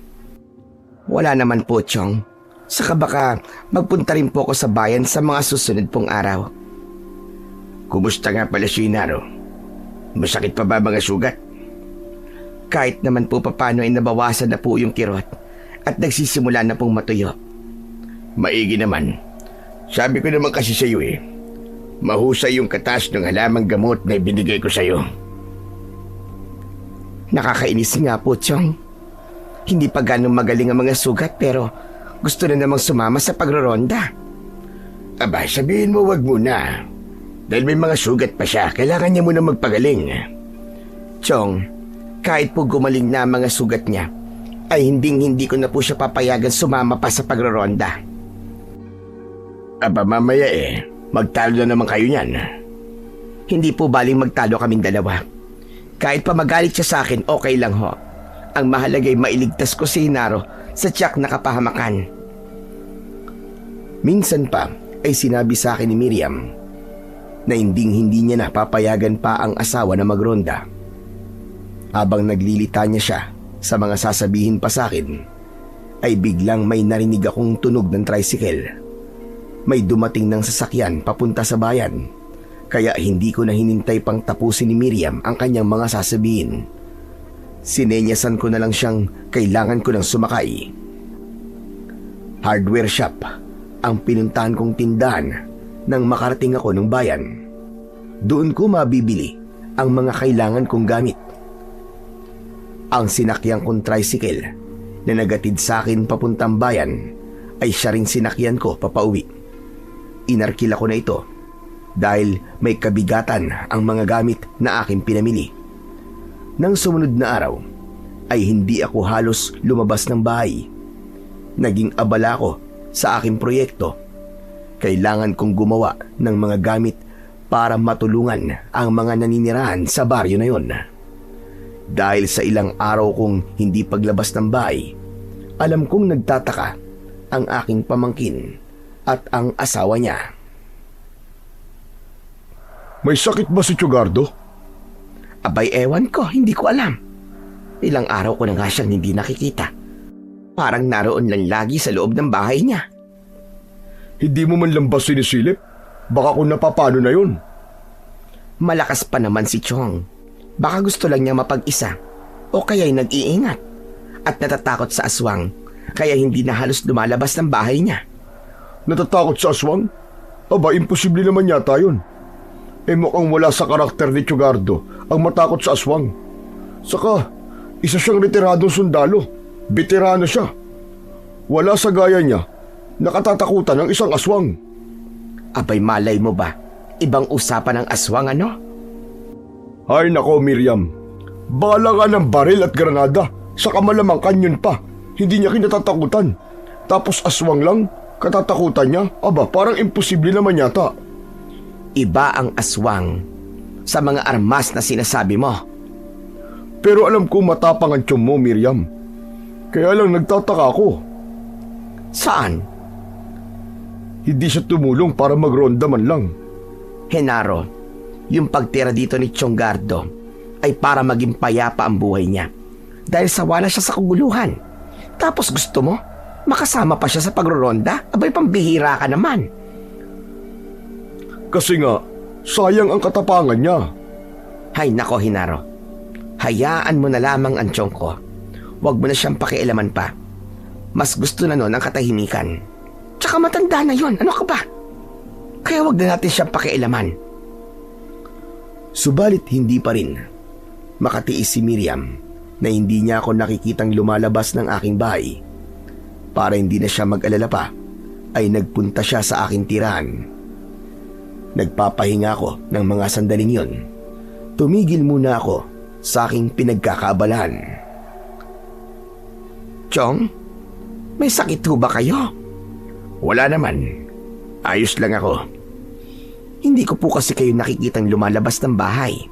Wala naman po, Chong. Saka baka magpunta rin po ako sa bayan sa mga susunod pong araw. Kumusta nga pala si Inaro? Masakit pa ba mga sugat? Kahit naman po papano ay nabawasan na po yung kirot at nagsisimula na pong matuyo. Maigi naman. Sabi ko naman kasi sa iyo mahusay yung katas ng halamang gamot na ibinigay ko sa iyo. Nakakainis nga po, Chong. Hindi pa ganong magaling ang mga sugat pero gusto na namang sumama sa pagroronda. Aba, sabihin mo wag muna. Dahil may mga sugat pa siya, kailangan niya muna magpagaling. Chong, kahit po gumaling na ang mga sugat niya, ay hindi ko na po siya papayagan sumama pa sa pagroronda. Aba, mamaya magtalo na naman kayo niyan. Hindi po baling magtalo kaming dalawa. Kahit pa magalit siya sa akin, okay lang ho. Ang mahalaga ay mailigtas ko si Inaro sa tiyak na kapahamakan. Minsan pa ay sinabi sa akin ni Miriam na hindi niya na papayagan pa ang asawa na magronda. Habang naglilitanya siya sa mga sasabihin pa sa akin, ay biglang may narinig akong tunog ng tricycle. May dumating ng sasakyan papunta sa bayan, kaya hindi ko na hinintay pang tapusin ni Miriam ang kanyang mga sasabihin. Sinenyasan ko na lang siyang kailangan ko ng sumakay. Hardware shop ang pinuntahan kong tindahan nang makarating ako ng bayan. Doon ko mabibili ang mga kailangan kong gamit. Ang sinakyang kong tricycle na nagatid sa akin papuntang bayan ay siya ring sinakyan ko papauwi. Inarkila ko na ito dahil may kabigatan ang mga gamit na aking pinamili. Nang sumunod na araw ay hindi ako halos lumabas ng bahay. Naging abala ko sa aking proyekto. Kailangan kong gumawa ng mga gamit para matulungan ang mga naninirahan sa baryo na yon. Dahil sa ilang araw kong hindi paglabas ng bahay, alam kong nagtataka ang aking pamangkin at ang asawa niya. May sakit ba si Tsugardo? Abay, ewan ko, hindi ko alam. Ilang araw ko na nga siyang hindi nakikita. Parang naroon lang lagi sa loob ng bahay niya. Hindi mo man lang ba sinisilip? Baka kung napapano na yun. Malakas pa naman si Chong. Baka gusto lang niya mapag-isa o kaya'y nag-iingat at natatakot sa aswang kaya hindi na halos lumalabas ng bahay niya. Natatakot sa aswang? Aba, imposible naman yata yun. Mukhang wala sa karakter ni Tsugardo ang matakot sa aswang. Saka, isa siyang retiradong sundalo. Veterano siya. Wala sa gaya niya nakatatakutan ng isang aswang. Abay, malay mo ba? Ibang usapan ng aswang, ano? Ay nako, Miriam. Bala nga ng baril at granada. Saka malamang kanyon pa. Hindi niya kinatatakutan. Tapos aswang lang, katatakutan niya. Aba, parang imposible naman yata. Iba ang aswang sa mga armas na sinasabi mo. Pero alam ko matapang ang tiyong mo, Miriam. Kaya lang nagtataka ako. Saan? Hindi siya tumulong para magronda man lang. Henaro, yung pagtira dito ni Tsugardo ay para maging payapa ang buhay niya. Dahil sa wala siya sa kaguluhan. Tapos gusto mo, makasama pa siya sa pagroronda? Abay, pambihira ka naman. Kasi nga, sayang ang katapangan niya. Hay nako, Henaro. Hayaan mo na lamang ang tiyong ko. Huwag mo na siyang pakialaman pa. Mas gusto na nun ang katahimikan. Tsaka matanda na yon, ano ka ba? Kaya huwag na natin siyang pakialaman. Subalit hindi pa rin makatiis si Miriam na hindi niya ako nakikitang lumalabas ng aking bahay. Para hindi na siya mag-alala pa, ay nagpunta siya sa aking tirahan. Nagpapahinga ako ng mga sandaling yon. Tumigil muna ako sa aking pinagkakaabalahan. Chong, may sakit ho ba kayo? Wala naman. Ayos lang ako. Hindi ko po kasi kayo nakikitang lumalabas ng bahay.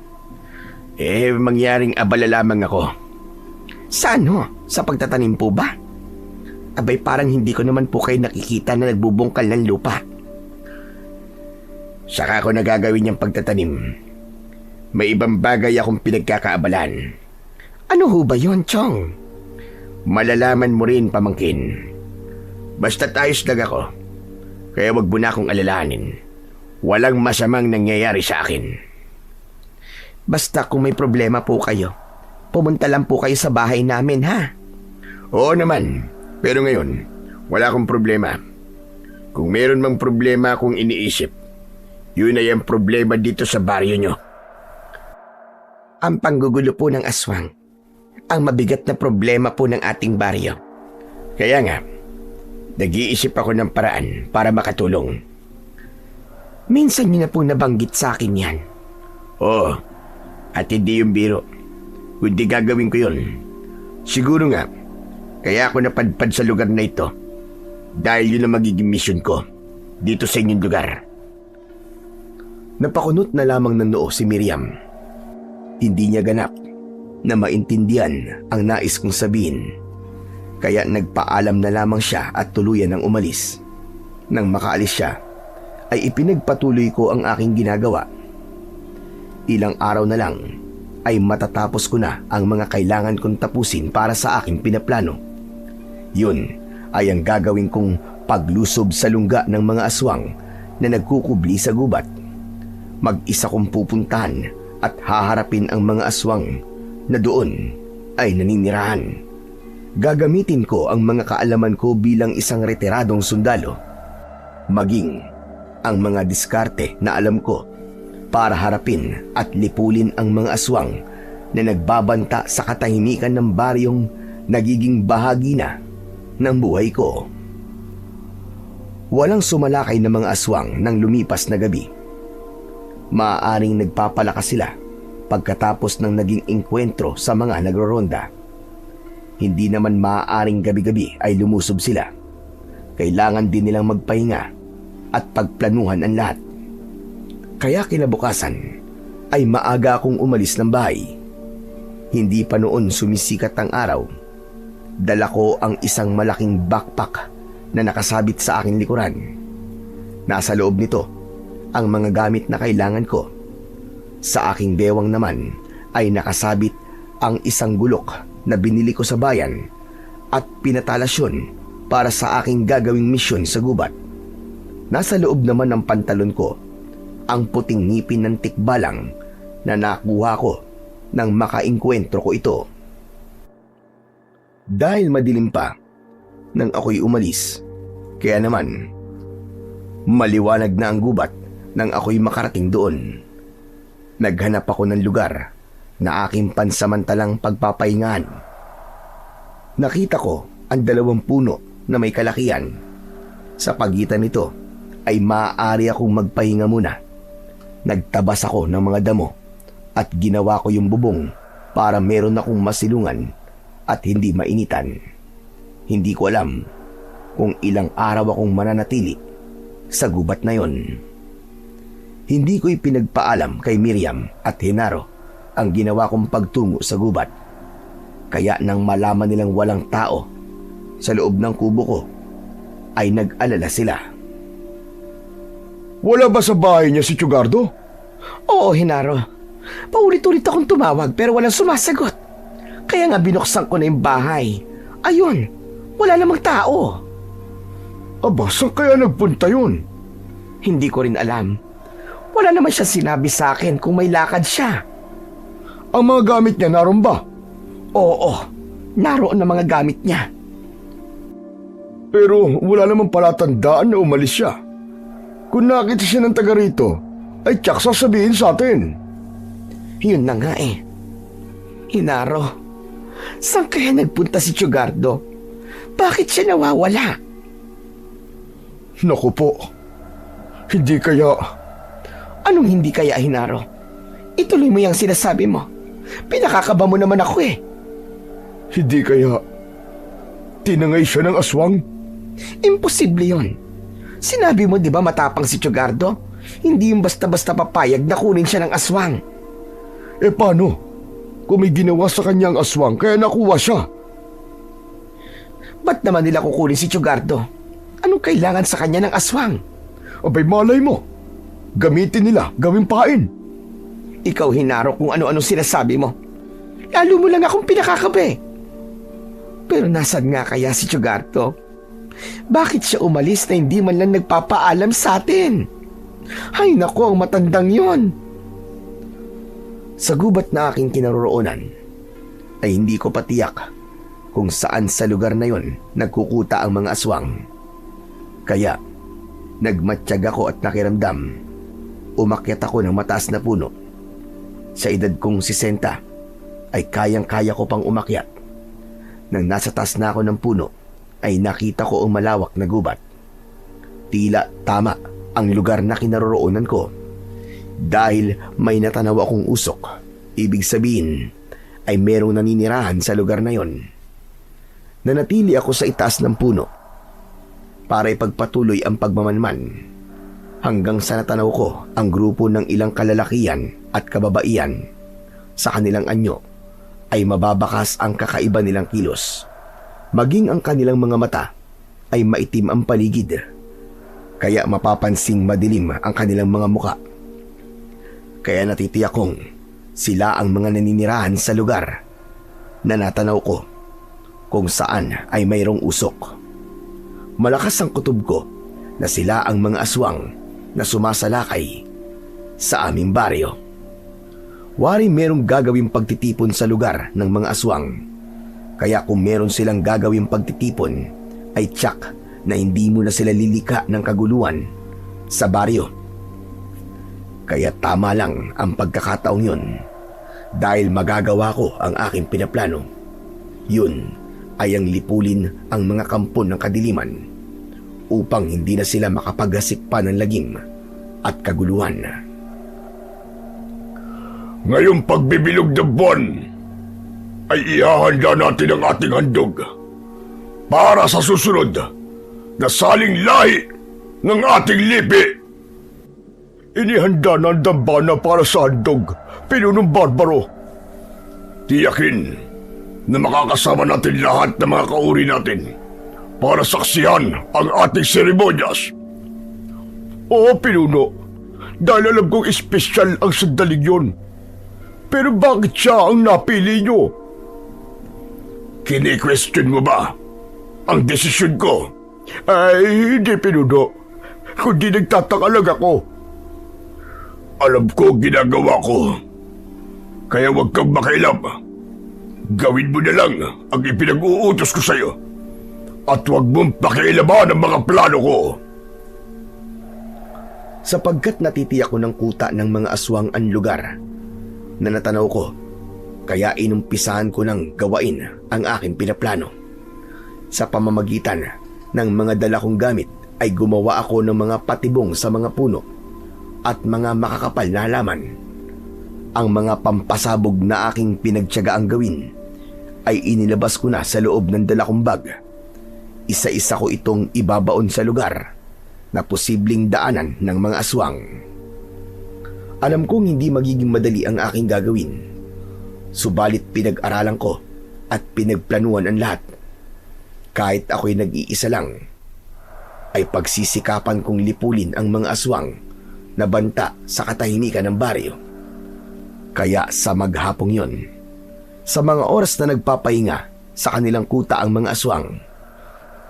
Mangyaring abala lamang ako. Sa ano? Sa pagtatanim po ba? Abay, parang hindi ko naman po kayo nakikita na nagbubungkal ng lupa. Saka ako nagagawin yung pagtatanim. May ibang bagay akong pinagkakaabalan. Ano ho ba yun, Chong? Malalaman mo rin, pamangkin. Basta't ayos lang ako. Kaya wag mo na akong alalahanin. Walang masamang nangyayari sa akin. Basta kung may problema po kayo, pumunta lang po kayo sa bahay namin, ha? Oo naman. Pero ngayon, wala akong problema. Kung meron mang problema akong iniisip, yun ay ang problema dito sa baryo nyo. Ang panggugulo po ng aswang, ang mabigat na problema po ng ating baryo. Kaya nga, nag-iisip ako ng paraan para makatulong. Minsan niyo na po nabanggit sa akin yan. Oo, at hindi yung biro. Kundi gagawin ko yun. Siguro nga, kaya ako napadpad sa lugar na ito. Dahil yun ang magiging mission ko dito sa inyong lugar. Napakunot na lamang ng noo si Miriam. Hindi niya ganap na maintindihan ang nais kong sabihin. Kaya nagpaalam na lamang siya at tuluyan ng umalis. Nang makaalis siya, ay ipinagpatuloy ko ang aking ginagawa. Ilang araw na lang ay matatapos ko na ang mga kailangan kong tapusin para sa aking pinaplano. Yun ay ang gagawin kong paglusob sa lungga ng mga aswang na nagkukubli sa gubat. Mag-isa kong pupuntahan at haharapin ang mga aswang na doon ay naninirahan. Gagamitin ko ang mga kaalaman ko bilang isang retiradong sundalo, maging ang mga diskarte na alam ko para harapin at lipulin ang mga aswang na nagbabanta sa katahimikan ng baryong nagiging bahagi na ng buhay ko. Walang sumalakay na mga aswang nang lumipas na gabi. Maaaring nagpapalakas sila pagkatapos ng naging engkwentro sa mga nagroronda. Hindi naman maaaring gabi-gabi ay lumusob sila. Kailangan din nilang magpahinga at pagplanuhan ang lahat. Kaya kinabukasan ay maaga akong umalis ng bahay. Hindi pa noon sumisikat ang araw. Dala ko ang isang malaking backpack na nakasabit sa aking likuran. Nasa loob nito ang mga gamit na kailangan ko. Sa aking bewang naman ay nakasabit ang isang gulok na binili ko sa bayan at pinatalasyon para sa aking gagawing misyon sa gubat. Nasa loob naman ng pantalon ko ang puting ngipin ng tikbalang na nakuha ko nang makaengkwentro ko ito. Dahil madilim pa nang ako'y umalis, kaya naman maliwanag na ang gubat nang ako'y makarating doon. Naghanap ako ng lugar na aking pansamantalang pagpapahingahan. Nakita ko ang 2 puno na may kalakihan. Sa pagitan nito ay maaari akong magpahinga muna. Nagtabas ako ng mga damo at ginawa ko yung bubong para meron akong masilungan at hindi mainitan. Hindi ko alam kung ilang araw akong mananatili sa gubat na yon. Hindi ko ipinagpaalam kay Miriam at Henaro ang ginawa kong pagtungo sa gubat. Kaya nang malaman nilang walang tao sa loob ng kubo ko, ay nag-alala sila. Wala ba sa bahay niya si Chugardo? Oo, Henaro. Paulit-ulit akong tumawag pero walang sumasagot. Kaya nga binuksan ko na yung bahay. Ayun, wala namang tao. Aba, saan kaya nagpunta yun? Hindi ko rin alam. Wala naman siya sinabi sa akin kung may lakad siya. Ang mga gamit niya naroon ba? Oo, naroon ang mga gamit niya. Pero wala naman palatandaan na umalis siya. Kung nakita siya ng taga rito, ay tsak sasabihin sa atin. Yun na nga eh. Hinaro, saan kaya nagpunta si Chugardo? Bakit siya nawawala? Naku po, hindi kaya... Anong hindi kaya, Hinaro? Ituloy mo yung sinasabi mo. Pinakakaba mo naman ako eh. Hindi kaya... tinangay siya ng aswang? Imposible yun. Sinabi mo di ba matapang si Chugardo? Hindi yung basta-basta papayag na kunin siya ng aswang. Eh paano? Kung may ginawa sa kanya ang aswang kaya nakuha siya. Ba't naman nila kukunin si Tsugardo? Anong kailangan sa kanya ng aswang? Abay malay mo. Gamitin nila, gawing pain. Ikaw, Hinaro, kung ano-ano sinasabi mo. Lalo mo lang akong pinakakape. Pero nasaan nga kaya si Tsugardo? Bakit siya umalis na hindi man lang nagpapaalam sa atin? Ay nako, ang matandang yon. Sa gubat na aking kinaroroonan, ay hindi ko patiyak kung saan sa lugar na yon nagkukuta ang mga aswang. Kaya, nagmatsyag ako at nakiramdam. Umakyat ako ng mataas na puno. Sa edad kong 60, ay kayang-kaya ko pang umakyat. Nang nasa taas na ako ng puno, ay nakita ko ang malawak na gubat. Tila tama ang lugar na kinaroroonan ko. Dahil may natanaw akong usok, ibig sabihin ay merong naninirahan sa lugar na yon. Nanatili ako sa itaas ng puno para ipagpatuloy ang pagmamanman hanggang sa natanaw ko ang grupo ng ilang kalalakian at kababaihan. Sa kanilang anyo ay mababakas ang kakaiba nilang kilos. Maging ang kanilang mga mata ay maitim ang paligid, kaya mapapansing madilim ang kanilang mga muka. Kaya natitiyak kong sila ang mga naninirahan sa lugar na natanaw ko kung saan ay mayroong usok. Malakas ang kutob ko na sila ang mga aswang na sumasalakay sa aming baryo. Wari merong gagawing pagtitipon sa lugar ng mga aswang. Kaya kung meron silang gagawing pagtitipon, ay tiyak na hindi mo na sila lilika ng kaguluhan sa baryo. Kaya tama lang ang pagkakataong yun. Dahil magagawa ko ang aking pinaplano. Yun ay ang lipulin ang mga kampon ng kadiliman upang hindi na sila makapaghasik pa ng lagim at kaguluhan. Ngayong pagbibilog ng buwan, ay ihahanda natin ang ating handog para sa susunod na saling lahi ng ating lipi. Inihanda na ang dambana para sa handog, pinunong barbaro. Tiyakin na makakasama natin lahat ng mga kauri natin para saksihan ang ating seremonyas. Oo, pinuno, dahil alam kong espesyal ang sandaling yun. Pero bakit siya ang napili nyo? Kini-question mo ba ang desisyon ko? Ay, hindi, pinuno. Kundi nagtataka lang ako. Alam ko ginagawa ko. Kaya huwag kang makialam. Gawin mo na lang ang ipinag-uutos ko sa'yo. At huwag mong pakialaman ang mga plano ko. Sapagkat natitiyak ko ng kuta ng mga aswang ang lugar na natanaw ko, kaya inumpisahan ko ng gawain ang aking pinaplano. Sa pamamagitan ng mga dala kong gamit ay gumawa ako ng mga patibong sa mga puno at mga makakapal na halaman. Ang mga pampasabog na aking pinagtiyagaang gawin ay inilabas ko na sa loob ng dala kong bag. Isa-isa ko itong ibabaon sa lugar na posibleng daanan ng mga aswang. Alam kong hindi magiging madali ang aking gagawin. Subalit pinag-aralan ko at pinagplanuhan ang lahat. Kahit ako'y nag-iisa lang, ay pagsisikapan kong lipulin ang mga aswang na banta sa katahimikan ng baryo. Kaya sa maghapong yon, sa mga oras na nagpapahinga sa kanilang kuta ang mga aswang,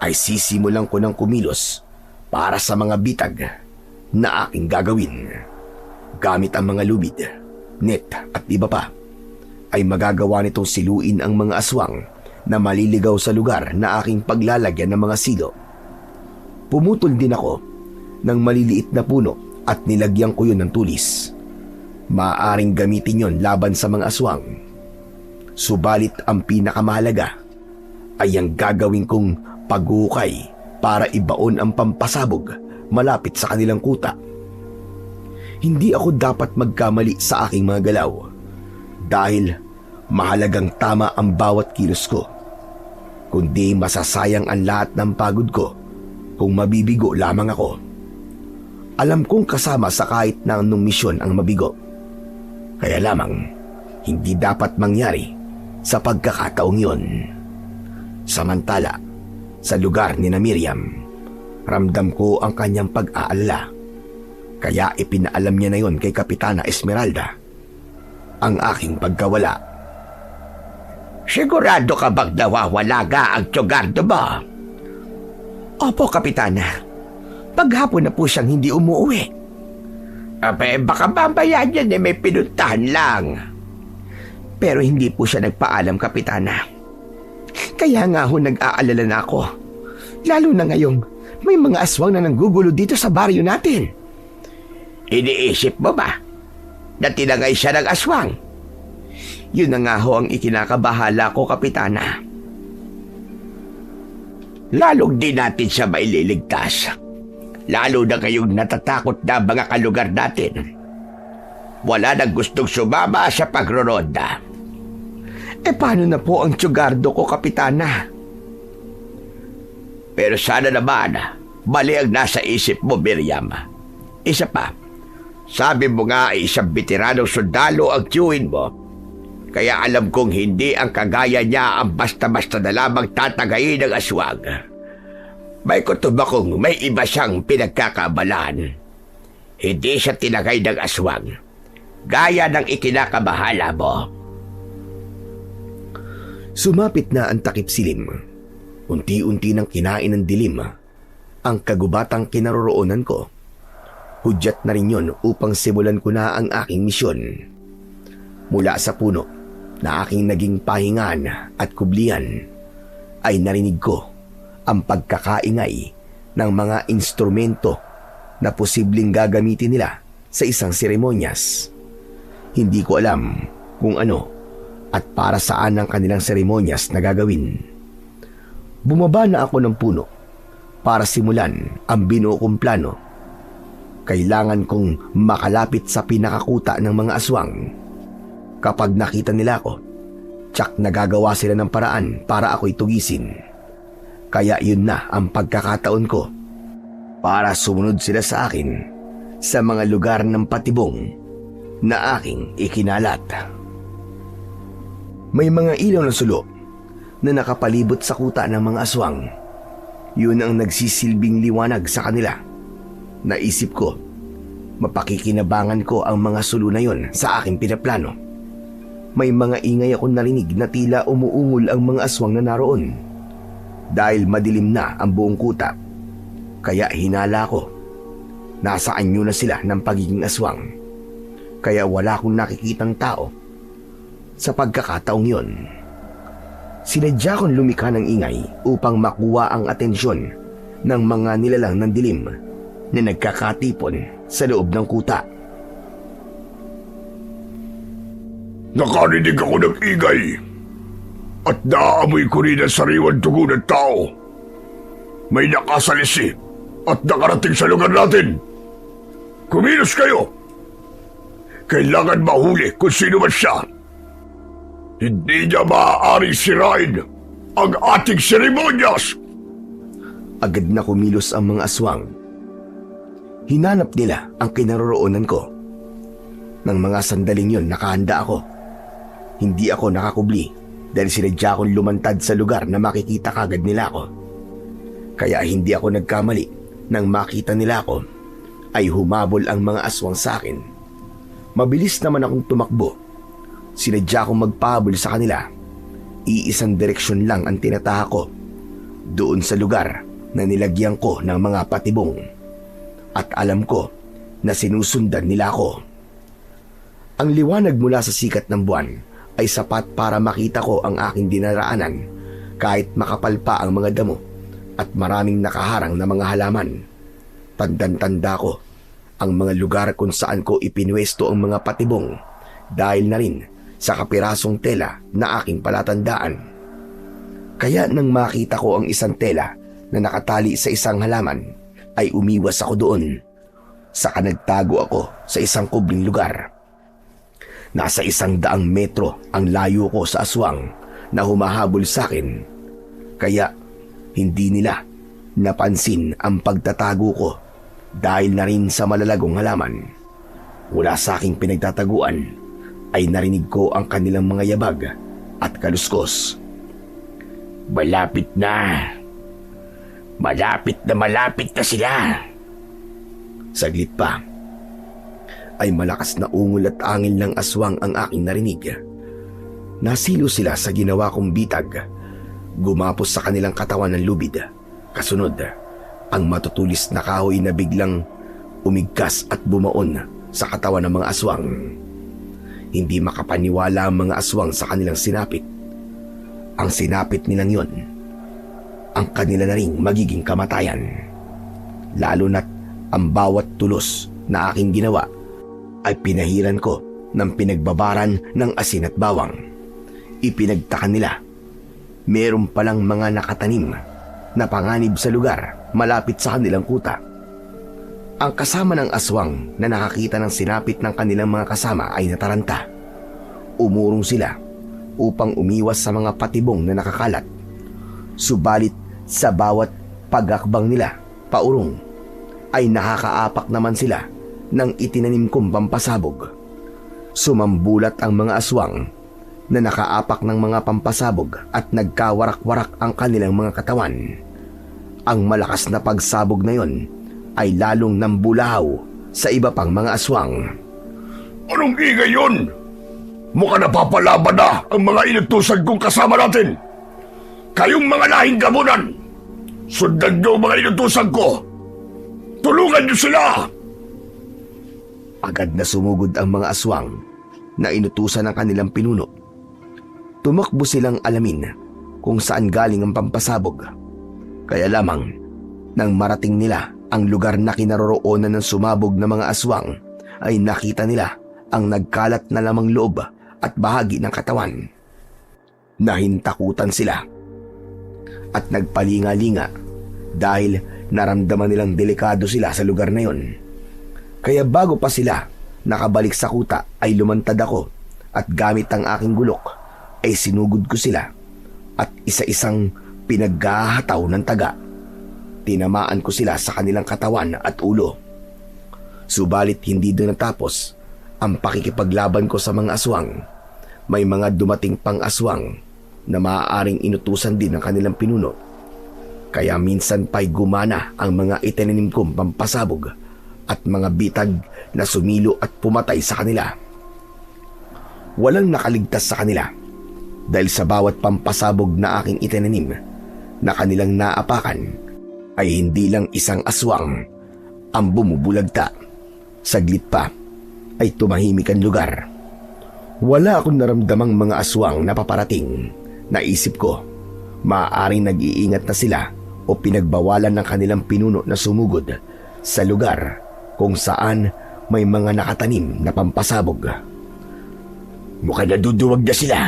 ay sisimulan ko ng kumilos para sa mga bitag na aking gagawin. Gamit ang mga lubid, net at iba pa, ay magagawa nitong siluin ang mga aswang na maliligaw sa lugar na aking paglalagyan ng mga silo. Pumutol din ako ng maliliit na puno at nilagyan ko yun ng tulis. Maaaring gamitin yon laban sa mga aswang. Subalit ang pinakamahalaga ay ang gagawin kong paghukay para ibaon ang pampasabog malapit sa kanilang kuta. Hindi ako dapat magkamali sa aking mga galaw dahil mahalagang tama ang bawat kilos ko. Kundi masasayang ang lahat ng pagod ko kung mabibigo lamang ako. Alam kong kasama sa kahit na anong misyon ang mabigo. Kaya lamang, hindi dapat mangyari sa pagkakataong yun. Samantala, sa lugar ni na Miriam, ramdam ko ang kanyang pag-aalala. Kaya ipinaalam niya na yon kay Kapitana Esmeralda ang aking pagkawala. Sigurado ka bang nawawala ka ang tsugardo mo? Opo, Kapitana. Paghapon na po siyang hindi umuwi. Ape, baka mamaya niyan may pinuntahan lang. Pero hindi po siya nagpaalam, Kapitana. Kaya nga ho nag-aalala na ako. Lalo na ngayong may mga aswang na nanggugulo dito sa baryo natin. Iniisip mo ba na tinangay siya ng aswang? Yun na nga ho ang ikinakabahala ko, Kapitana. Lalong di natin siya maililigtas. Lalo na kayong natatakot na mga kalugar natin. Wala nang gustong sumama sa pagroronda. Paano na po ang tsugardo ko, Kapitana? Pero sana naman, mali ang nasa isip mo, Miriam. Isa pa, sabi mo nga ay isang veteranong sundalo ang tiyuhin mo. Kaya alam kong hindi ang kagaya niya ang basta-basta na lamang tatagayin ng aswang. May kutob akong may iba siyang pinagkakabalaan. Hindi siya tinagay ng aswang, gaya ng ikinakabahala mo. Sumapit na ang takip silim. Unti-unti nang kinain ng dilim ang kagubatang kinaroroonan ko. Hudyat na rin yon upang simulan ko na ang aking misyon. Mula sa puno na aking naging pahingan at kublihan ay narinig ko ang pagkakaingay ng mga instrumento na posibleng gagamitin nila sa isang seremonyas. Hindi ko alam kung ano at para saan ang kanilang seremonyas na gagawin. Bumaba na ako ng puno para simulan ang binuo kong plano. Kailangan kong makalapit sa pinakakuta ng mga aswang. Kapag nakita nila ako, tsak nagagawa sila ng paraan para ako'y tugisin. Kaya yun na ang pagkakataon ko para sumunod sila sa akin sa mga lugar ng patibong na aking ikinalat. May mga ilaw na sulo na nakapalibot sa kuta ng mga aswang. Yun ang nagsisilbing liwanag sa kanila. Naisip ko, mapakikinabangan ko ang mga sulo na yun sa aking pinaplano. May mga ingay akong narinig na tila umuungol ang mga aswang na naroon. Dahil madilim na ang buong kuta, kaya hinala ko. Nasa anyo na sila ng pagiging aswang. Kaya wala akong nakikitang tao. Sa pagkakataong yon, sinadya kong lumika ng ingay upang makuha ang atensyon ng mga nilalang ng dilim na nagkakatipon sa loob ng kuta. Nakarinig ako ng ingay at naaamoy ko rin ang sariwan dugo ng tao. May nakasalisi at nakarating sa lugar natin. Kumilos kayo! Kailangan mahuli kung sino man siya. Hindi niya maaaring sirain ang ating seremonyas. Agad na kumilos ang mga aswang. Hinanap nila ang kinaroroonan ko. Nang mga sandaling yon nakahanda ako. Hindi ako nakakubli dahil sinadya akong lumantad sa lugar na makikita kagad nila ako. Kaya hindi ako nagkamali nang makita nila ako ay humabol ang mga aswang sa akin. Mabilis naman akong tumakbo. Sinadya akong magpahabol sa kanila. Iisang direksyon lang ang tinataha ko. Doon sa lugar na nilagyan ko ng mga patibong. At alam ko na sinusundan nila ako. Ang liwanag mula sa sikat ng buwan ay sapat para makita ko ang aking dinaraanan kahit makapal pa ang mga damo at maraming nakaharang na mga halaman. Tandang-tanda ko ang mga lugar kung saan ko ipinwesto ang mga patibong dahil na rin sa kapirasong tela na aking palatandaan. Kaya nang makita ko ang isang tela na nakatali sa isang halaman, ay umiwas ako doon. Saka nagtago ako sa isang kubling lugar. Nasa 100 metro ang layo ko sa aswang na humahabol sa akin. Kaya hindi nila napansin ang pagtatago ko Dahil na rin sa malalagong halaman, mula sa aking pinagtataguan ay narinig ko ang kanilang mga yabag at kaluskos. Malapit na. Malapit na sila. Saglit pa, ay malakas na ungol at angin ng aswang ang aking narinig. Nasilo sila sa ginawa kong bitag. Gumapos sa kanilang katawan ng lubid. Kasunod, ang matutulis na kahoy na biglang umigkas at bumaon sa katawan ng mga aswang. Hindi makapaniwala ang mga aswang sa kanilang sinapit. Ang sinapit nilang yon, ang kanila na ring magiging kamatayan. Lalo na't ang bawat tulos na aking ginawa ay pinahiran ko ng pinagbabaran ng asin at bawang. Ipinagtaka nila, meron palang mga nakatanim na panganib sa lugar malapit sa kanilang kuta. Ang kasama ng aswang na nakakita ng sinapit ng kanilang mga kasama ay nataranta. Umurong sila upang umiwas sa mga patibong na nakakalat. Subalit sa bawat pag-akbang nila paurong ay nakakaapak naman sila ng itinanim kong pampasabog. Sumambulat ang mga aswang na nakaapak ng mga pampasabog at nagkawarak-warak ang kanilang mga katawan. Ang malakas na pagsabog na yon ay lalong nambulahaw sa iba pang mga aswang. Anong ingay yun? Mukhang napapalaban na ang mga inutusan kong kasama natin. Kayong mga lahing gamunan, sundan niyo ang mga inutusan ko. Tulungan niyo sila! Agad na sumugod ang mga aswang na inutusan ng kanilang pinuno. Tumakbo silang alamin kung saan galing ang pampasabog. Kaya lamang, nang marating nila ang lugar na kinaroroonan ng sumabog na mga aswang, ay nakita nila ang nagkalat na lamang loob at bahagi ng katawan. Nahintakutan sila at nagpalinga-linga dahil naramdaman nilang delikado sila sa lugar na yon. Kaya bago pa sila nakabalik sa kuta ay lumantad ako at gamit ang aking gulok ay sinugod ko sila at isa-isang pinaghahataw ng taga. Tinamaan ko sila sa kanilang katawan at ulo. Subalit hindi doon natapos ang pakikipaglaban ko sa mga aswang. May mga dumating pang aswang na maaaring inutusan din ng kanilang pinuno. Kaya minsan pa'y gumana ang mga itinanim kong pampasabog at mga bitag na sumilo at pumatay sa kanila. Walang nakaligtas sa kanila dahil sa bawat pampasabog na aking itinanim na kanilang naapakan ay hindi lang isang aswang ang bumubulagta. Saglit pa ay tumahimik ang lugar. Wala akong naramdamang mga aswang na paparating. Naisip ko, maaaring nag-iingat na sila o pinagbawalan ng kanilang pinuno na sumugod sa lugar kung saan may mga nakatanim na pampasabog. Mukhang naduduwag na sila.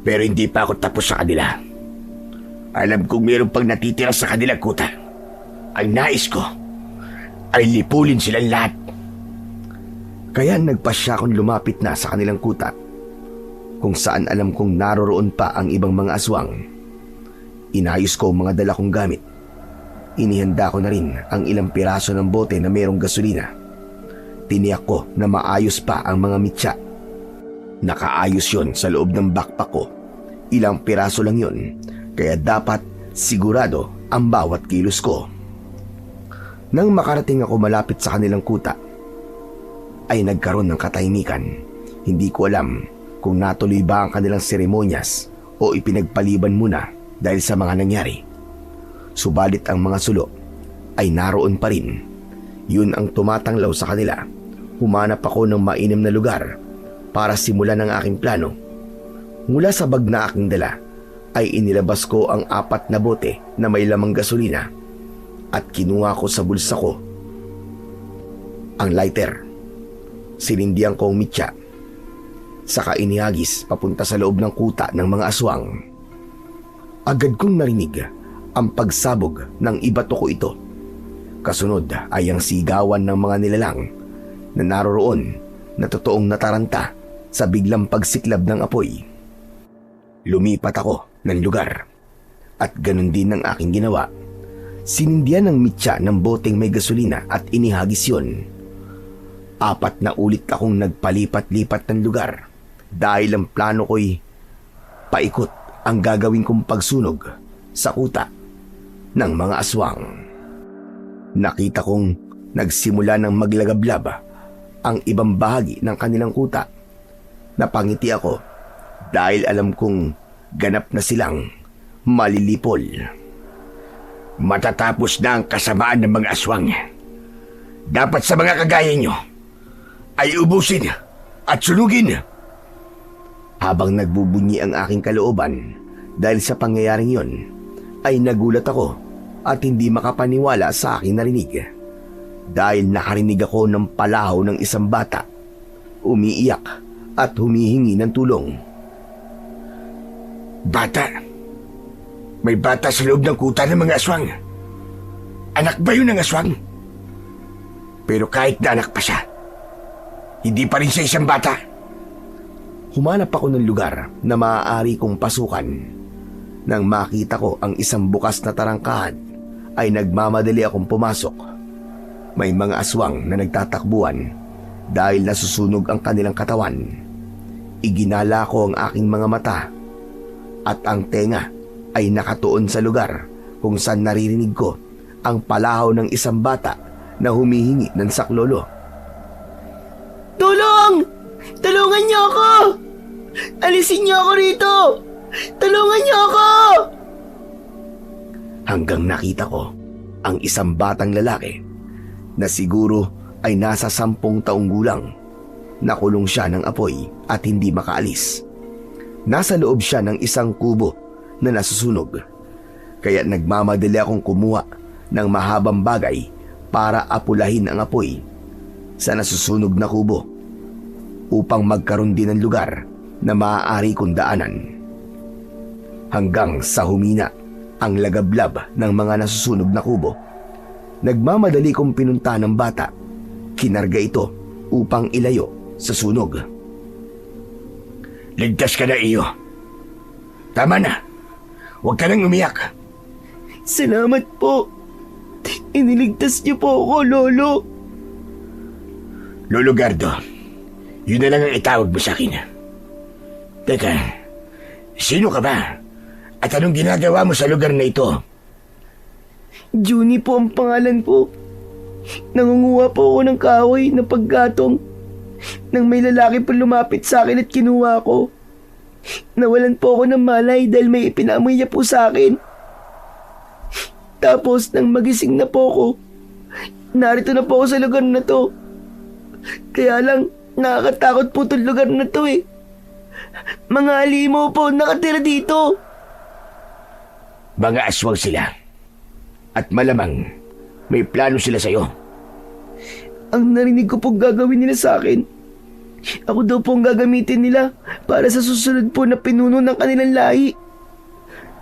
Pero hindi pa ako tapos sa kanila. Alam kong mayroon pang natitira sa kanilang kuta. Ang nais ko ay lipulin silang lahat. Kaya nagpasya akong lumapit na sa kanilang kuta, kung saan alam kong naroroon pa ang ibang mga aswang. Inayos ko ang mga dala kong gamit. Inihanda ko na rin ang ilang piraso ng bote na mayroong gasolina. Tiniyak ko na maayos pa ang mga mitya. Nakaayos yon sa loob ng backpack ko. Ilang piraso lang yon, kaya dapat sigurado ang bawat kilos ko. Nang makarating ako malapit sa kanilang kuta, ay nagkaroon ng katahimikan. Hindi ko alam kung natuloy ba ang kanilang seremonyas o ipinagpaliban muna dahil sa mga nangyari. Subalit ang mga sulo ay naroon pa rin. Yun ang tumatanglaw sa kanila. Humanap ako ng mainam na lugar para simulan ang aking plano. Mula sa bag na aking dala ay inilabas ko ang 4 na bote na may lamang gasolina at kinuha ko sa bulsa ko ang lighter. Sinindihan ko ang mitya, saka inihagis papunta sa loob ng kuta ng mga aswang. Agad kong narinig ang pagsabog ng ibato ko ito. Kasunod ay ang sigawan ng mga nilalang na naroroon na totoong nataranta sa biglang pagsiklab ng apoy. Lumipat ako ng lugar at ganun din ang aking ginawa. Sinindihan ng mitya ng boteng may gasolina at inihagis yun. 4 na ulit akong nagpalipat-lipat ng lugar dahil ang plano ko'y paikot ang gagawin kong pagsunog sa kuta ng mga aswang. Nakita kong nagsimula ng maglagablab ang ibang bahagi ng kanilang kuta. Napangiti ako dahil alam kong ganap na silang malilipol. Matatapos na ang kasamaan ng mga aswang. Dapat sa mga kagaya nyo ay ubusin at sunugin. Habang nagbubunyi ang aking kalooban dahil sa pangyayaring yon, ay nagulat ako at hindi makapaniwala sa aking narinig. Dahil nakarinig ako ng palahaw ng isang bata, umiiyak at humihingi ng tulong. Bata? May bata sa loob ng kuta ng mga aswang. Anak ba yun ng aswang? Pero kahit na anak pa siya, hindi pa rin siya isang bata. Humanap ako ng lugar na maaari kong pasukan. Nang makita ko ang isang bukas na tarangkahan, ay nagmamadali akong pumasok. May mga aswang na nagtatakbuhan dahil nasusunog ang kanilang katawan. Iginala ko ang aking mga mata at ang tenga ay nakatuon sa lugar kung saan naririnig ko ang palahaw ng isang bata na humihingi ng saklolo. Tulong! Tulungan niyo ako! Alisin niyo ako rito! Tulungan niyo ako! Hanggang nakita ko ang isang batang lalaki na siguro ay nasa 10 taong gulang. Nakulong siya ng apoy at hindi makaalis. Nasa loob siya ng isang kubo na nasusunog. Kaya nagmamadali akong kumuha ng mahabang bagay para apulahin ang apoy sa nasusunog na kubo upang magkaroon din ng lugar na maaari kong daanan. Hanggang sa humina ang lagablab ng mga nasusunog na kubo, nagmamadali kong pinunta ng bata. Kinarga ito upang ilayo sa sunog. Ligtas ka na, iyo. Tama na. Huwag ka nang umiyak. Salamat po. Iniligtas niyo po ako, Lolo. Lolo Gardo, yun na lang ang itawag mo sa akin. Teka, sino ka ba? At anong ginagawa mo sa lugar na ito? Juni po ang pangalan po. Nangunguha po ako ng kahoy na paggatong. Nang may lalaki po lumapit sa akin at kinuha ko. Nawalan po ako ng malay dahil may ipinamoy niya po sa akin. Tapos nang magising na po ako, narito na po ako sa lugar na to. Kaya lang, nakakatakot po itong lugar na to eh. Mga halimaw po nakatira dito. Mga aswang sila. At malamang may plano sila sa'yo. Ang narinig ko pong gagawin nila sa akin, ako daw pong gagamitin nila para sa susunod po na pinuno ng kanilang lahi.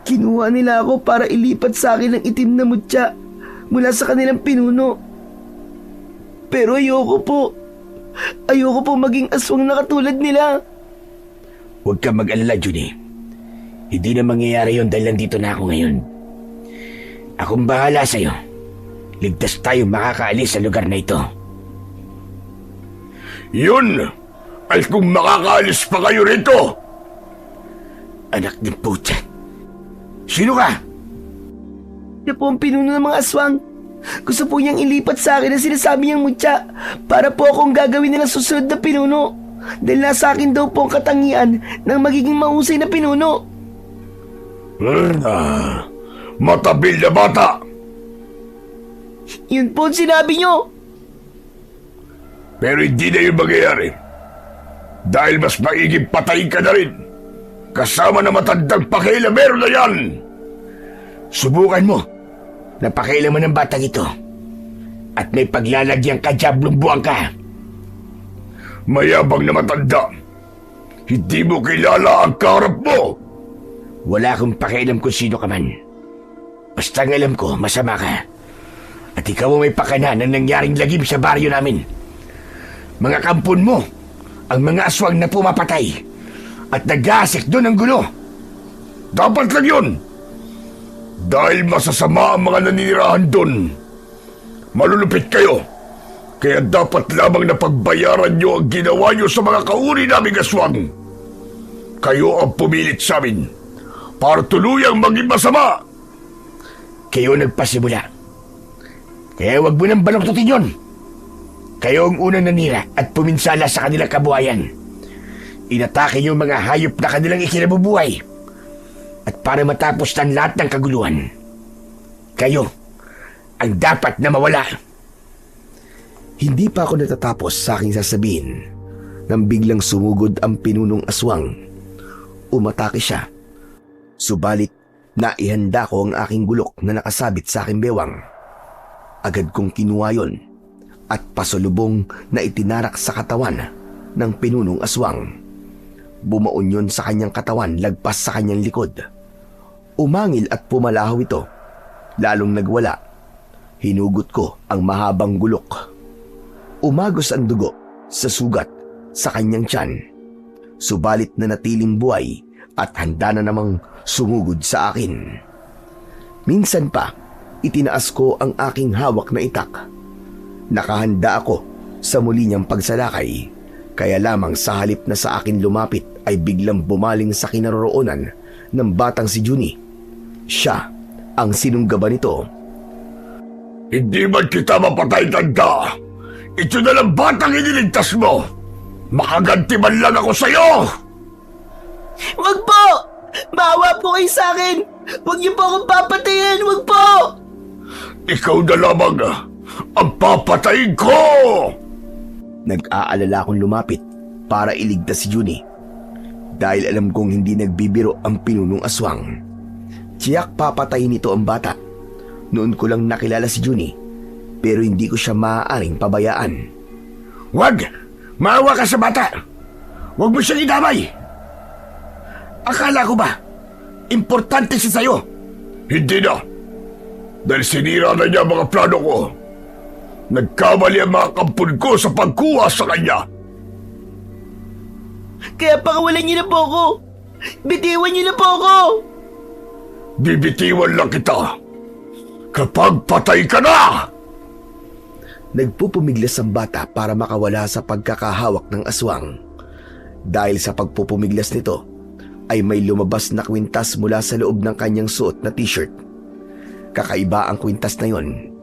Kinuha nila ako para ilipat sa akin ang itim na mutya mula sa kanilang pinuno. Pero ayoko po. Ayoko po maging aswang na katulad nila. Huwag kang mag-alala, Junie. Hindi na mangyayari yun dahil nandito na ako ngayon. Akong bahala sa'yo. Ligtas tayo makakaalis sa lugar na ito. Yun! Ay kung makakaalis pa kayo rito! Anak ng puta. Sino ka? Siya po ang pinuno ng mga aswang. Gusto po niyang ilipat sa akin ang sinasabi niyang mutya para po akong gagawin nilang susunod na pinuno. Dahil nasa akin daw po ang katangian ng magiging mahusay na pinuno. Matabil na bata! Yun po ang sinabi niyo. Pero hindi na yung mangyayari. Dahil mas maiging patayin ka na rin. Kasama na matandang pakialamero na yan! Subukan mo na pakialaman ng batang ito. At may paglalagyang kajablong buwang ka. Mayabang na matanda. Hindi mo kilala ang kaharap mo. Wala akong pakialam kung sino ka man. Basta ang alam ko, masama ka. At ikaw ang may pakana ng nangyaring lagim sa baryo namin. Mga kampon mo, ang mga aswang na pumapatay at nag-aasik doon ang gulo. Dapat lang yun. Dahil masasama ang mga naninirahan doon. Malulupit kayo. Kaya dapat lamang na pagbayaran nyo ang ginawa nyo sa mga kauri naming aswang. Kayo ang pumilit sa amin para tuluyang maging masama. Kayo nagpasimula. Kaya wag mo nang baluktutin yun. Kayo ang unang nanira at puminsala sa kanilang kabuhayan. Inatake niyo mga hayop na kanilang ikinabubuhay. At para matapos ng lahat ng kaguluhan, kayo ang dapat na mawala. Hindi pa ako natatapos sa aking sasabihin nang biglang sumugod ang pinunong aswang. Umatake siya. Subalit, naihanda ko ang aking gulok na nakasabit sa aking bewang. Agad kong kinuha yon at pasulubong na itinarak sa katawan ng pinunong aswang. Bumaon yon sa kanyang katawan lagpas sa kanyang likod. Umangil at pumalahaw ito. Lalong nagwala. Hinugot ko ang mahabang gulok. Umagos ang dugo sa sugat sa kanyang tiyan. Subalit na natiling buhay at handa na namang sumugod sa akin. Minsan pa, itinaas ko ang aking hawak na itak. Nakahanda ako sa muli niyang pagsalakay, kaya lamang sa halip na sa akin lumapit ay biglang bumaling sa kinaroroonan ng batang si Juni. Siya ang sinunggaban nito. Hindi man kita mapatay, tanda. Ito na lang batang iniligtas mo. Makaganti man lang ako sa'yo. Wag po! Maawa po kayo sa akin! Wag niyo po akong papatayin! Wag po! Ikaw na lamang ang papatayin ko! Nag-aalala akong lumapit para iligtas si Juni. Dahil alam kong hindi nagbibiro ang pinunong aswang. Tiyak papatayin nito ang bata. Noon ko lang nakilala si Juni, pero hindi ko siya maaaring pabayaan. Wag! Maawa ka sa bata! Wag mo siyang idamay! Akala ko ba, importante siya sa'yo? Hindi na. Dahil sinira na niya ang mga plano ko. Nagkamali ang mga kampun ko sa pagkuha sa kanya. Kaya pakawalan niyo na po ako! Bitiwan niyo na po ako! Bibitiwan lang kita kapag patay ka na! Nagpupumiglas ang bata para makawala sa pagkakahawak ng aswang. Dahil sa pagpupumiglas nito, ay may lumabas na kwintas mula sa loob ng kanyang suot na t-shirt. Kakaiba ang kwintas na yon.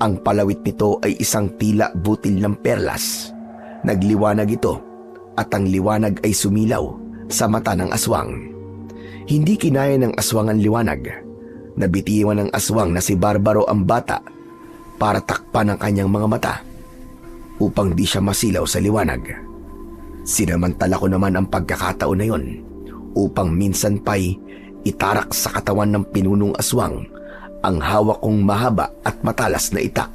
Ang palawit nito ay isang tila butil ng perlas. Nagliwanag ito at ang liwanag ay sumilaw sa mata ng aswang. Hindi kinaya ng aswang ang liwanag. Nabitiwan ng aswang na si Barbaro ang bata para takpan ang kanyang mga mata upang di siya masilaw sa liwanag. Sinamantala ko naman ang pagkakataon na yon upang minsan pa'y itarak sa katawan ng pinunong aswang ang hawak kong mahaba at matalas na itak.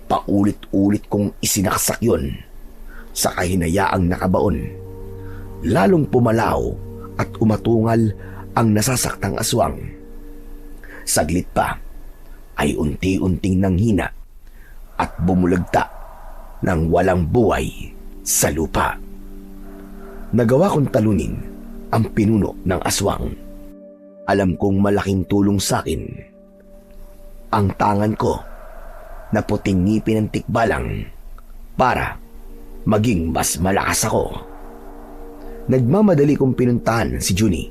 Paulit-ulit kong isinaksak yon sa kahinayaang nakabaon. Lalong pumalaw at umatungal ang nasasaktang aswang. Saglit pa ay unti-unting nanghina at bumulagta ng walang buhay sa lupa. Nagawa kong talunin ang pinuno ng aswang. Alam kong malaking tulong sa akin ang tangan ko na puting ngipin ng tikbalang para maging mas malakas ako. Nagmamadali kong pinuntahan si Juni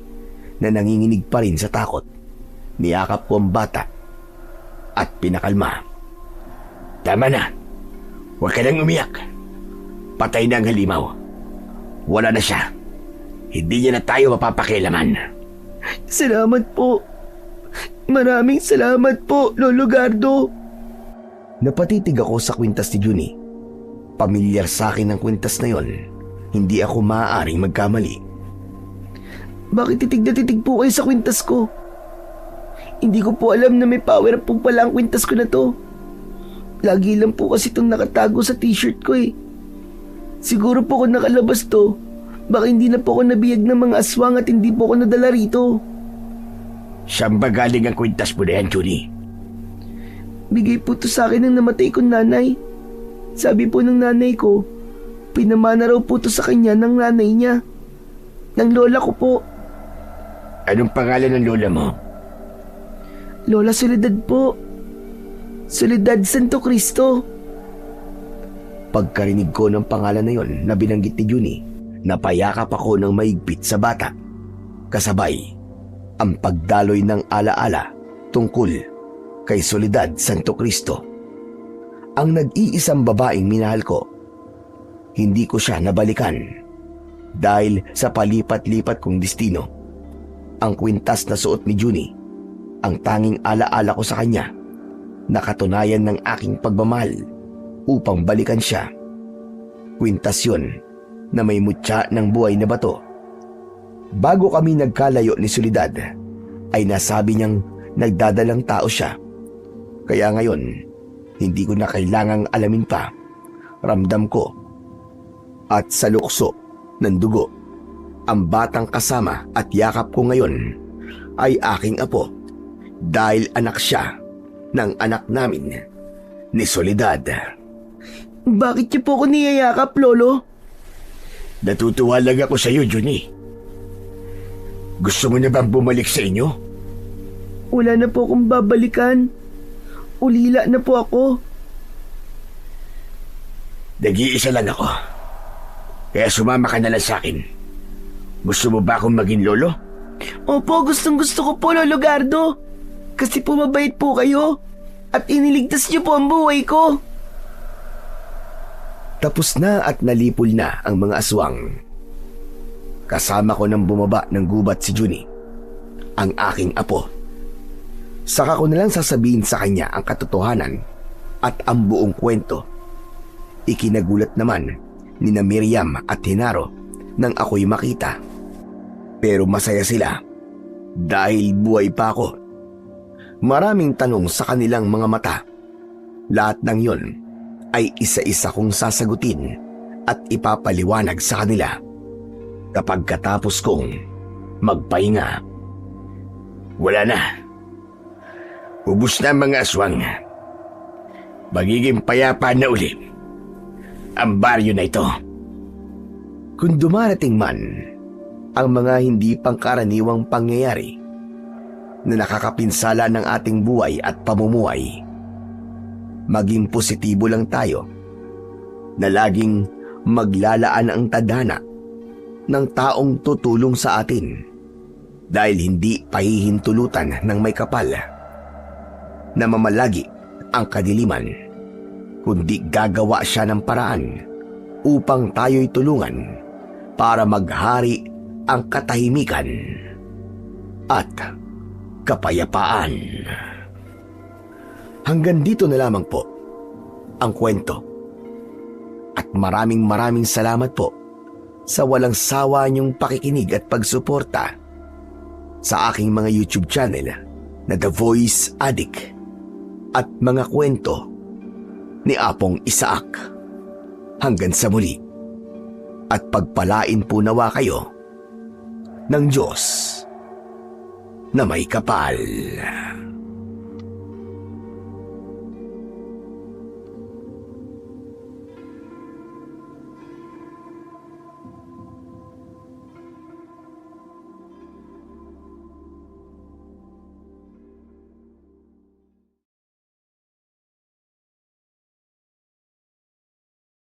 na nanginginig pa rin sa takot. Niyakap ko ang bata at pinakalma. Tama na. Huwag ka nang umiyak. Patay na ang halimaw. Wala na siya. Hindi niya na tayo mapapakialaman. Salamat po. Maraming salamat po, Lolo Gardo. Napatitig ako sa kwintas ni Juni. Pamilyar sa akin ang kwintas na yon. Hindi ako maaaring magkamali. Bakit titig na titig po kayo sa kwintas ko? Hindi ko po alam na may power up po pala ang kwintas ko na to. Lagi lang po kasi itong nakatago sa t-shirt ko eh. Siguro po kung nakalabas to, baka hindi na po ako nabiyag ng mga aswang at hindi po ako nadala rito. Saan ba galing ang kwintas mo na yan, Juni? Bigay po to sa akin ng namatay kong nanay. Sabi po ng nanay ko, pinamana raw po to sa kanya ng nanay niya. Ng lola ko po. Anong pangalan ng lola mo? Lola Soledad po. Soledad Santo Cristo. Pagkarinig ko ng pangalan na yon na binanggit ni Juni, napayakap ako ng maigpit sa bata. Kasabay, ang pagdaloy ng alaala tungkol kay Soledad Santo Cristo. Ang nag-iisang babaeng minahal ko. Hindi ko siya nabalikan dahil sa palipat-lipat kong destino. Ang kwintas na suot ni Juni, ang tanging alaala ko sa kanya, nakatunayan ng aking pagmamahal upang balikan siya. Kwintas yun na may mutya ng buhay na bato. Bago kami nagkalayo ni Soledad, ay nasabi niyang nagdadalang tao siya. Kaya ngayon, hindi ko na kailangang alamin pa. Ramdam ko at sa lukso ng dugo, ang batang kasama at yakap ko ngayon ay aking apo dahil anak siya ng anak namin ni Soledad. Bakit niyo po ako niyayakap, Lolo? Natutuwa lang ako sa iyo, Juni. Gusto mo na bang bumalik sa inyo? Wala na po akong babalikan. Ulila na po ako. Nag-iisa lang ako. Kaya sumama ka na lang sa akin. Gusto mo ba akong maging lolo? Opo, gustong gusto ko po, Lolo Gardo. Kasi po mabait po kayo. At iniligtas niyo po ang buhay ko. Tapos na at nalipol na ang mga aswang. Kasama ko nang bumaba ng gubat si Juni, ang aking apo. Saka ko na lang sasabihin sa kanya ang katotohanan at ang buong kwento. Ikinagulat naman ni na Miriam at Hinaro nang ako'y makita. Pero masaya sila dahil buhay pa ako. Maraming tanong sa kanilang mga mata. Lahat ng yon ay isa-isa kong sasagutin at ipapaliwanag sa kanila kapag katapos kong magpahinga. Wala na. Ubus na ang mga aswang. Magiging payapa na uli ang baryo na ito. Kung dumarating man ang mga hindi pangkaraniwang pangyayari na nakakapinsala ng ating buhay at pamumuhay, maging positibo lang tayo na laging maglalaan ang tadhana ng taong tutulong sa atin dahil hindi pahihintulutan ng may kapal na mamalagi ang kadiliman, kundi gagawa siya ng paraan upang tayo'y tulungan para maghari ang katahimikan at kapayapaan. Hanggang dito na lamang po ang kwento. At maraming salamat po sa walang sawa niyong pakikinig at pagsuporta sa aking mga YouTube channel na The Voice Addict at mga kwento ni Apong Isaac. Hanggang sa muli at pagpalain po nawa kayo ng Diyos na may kapal.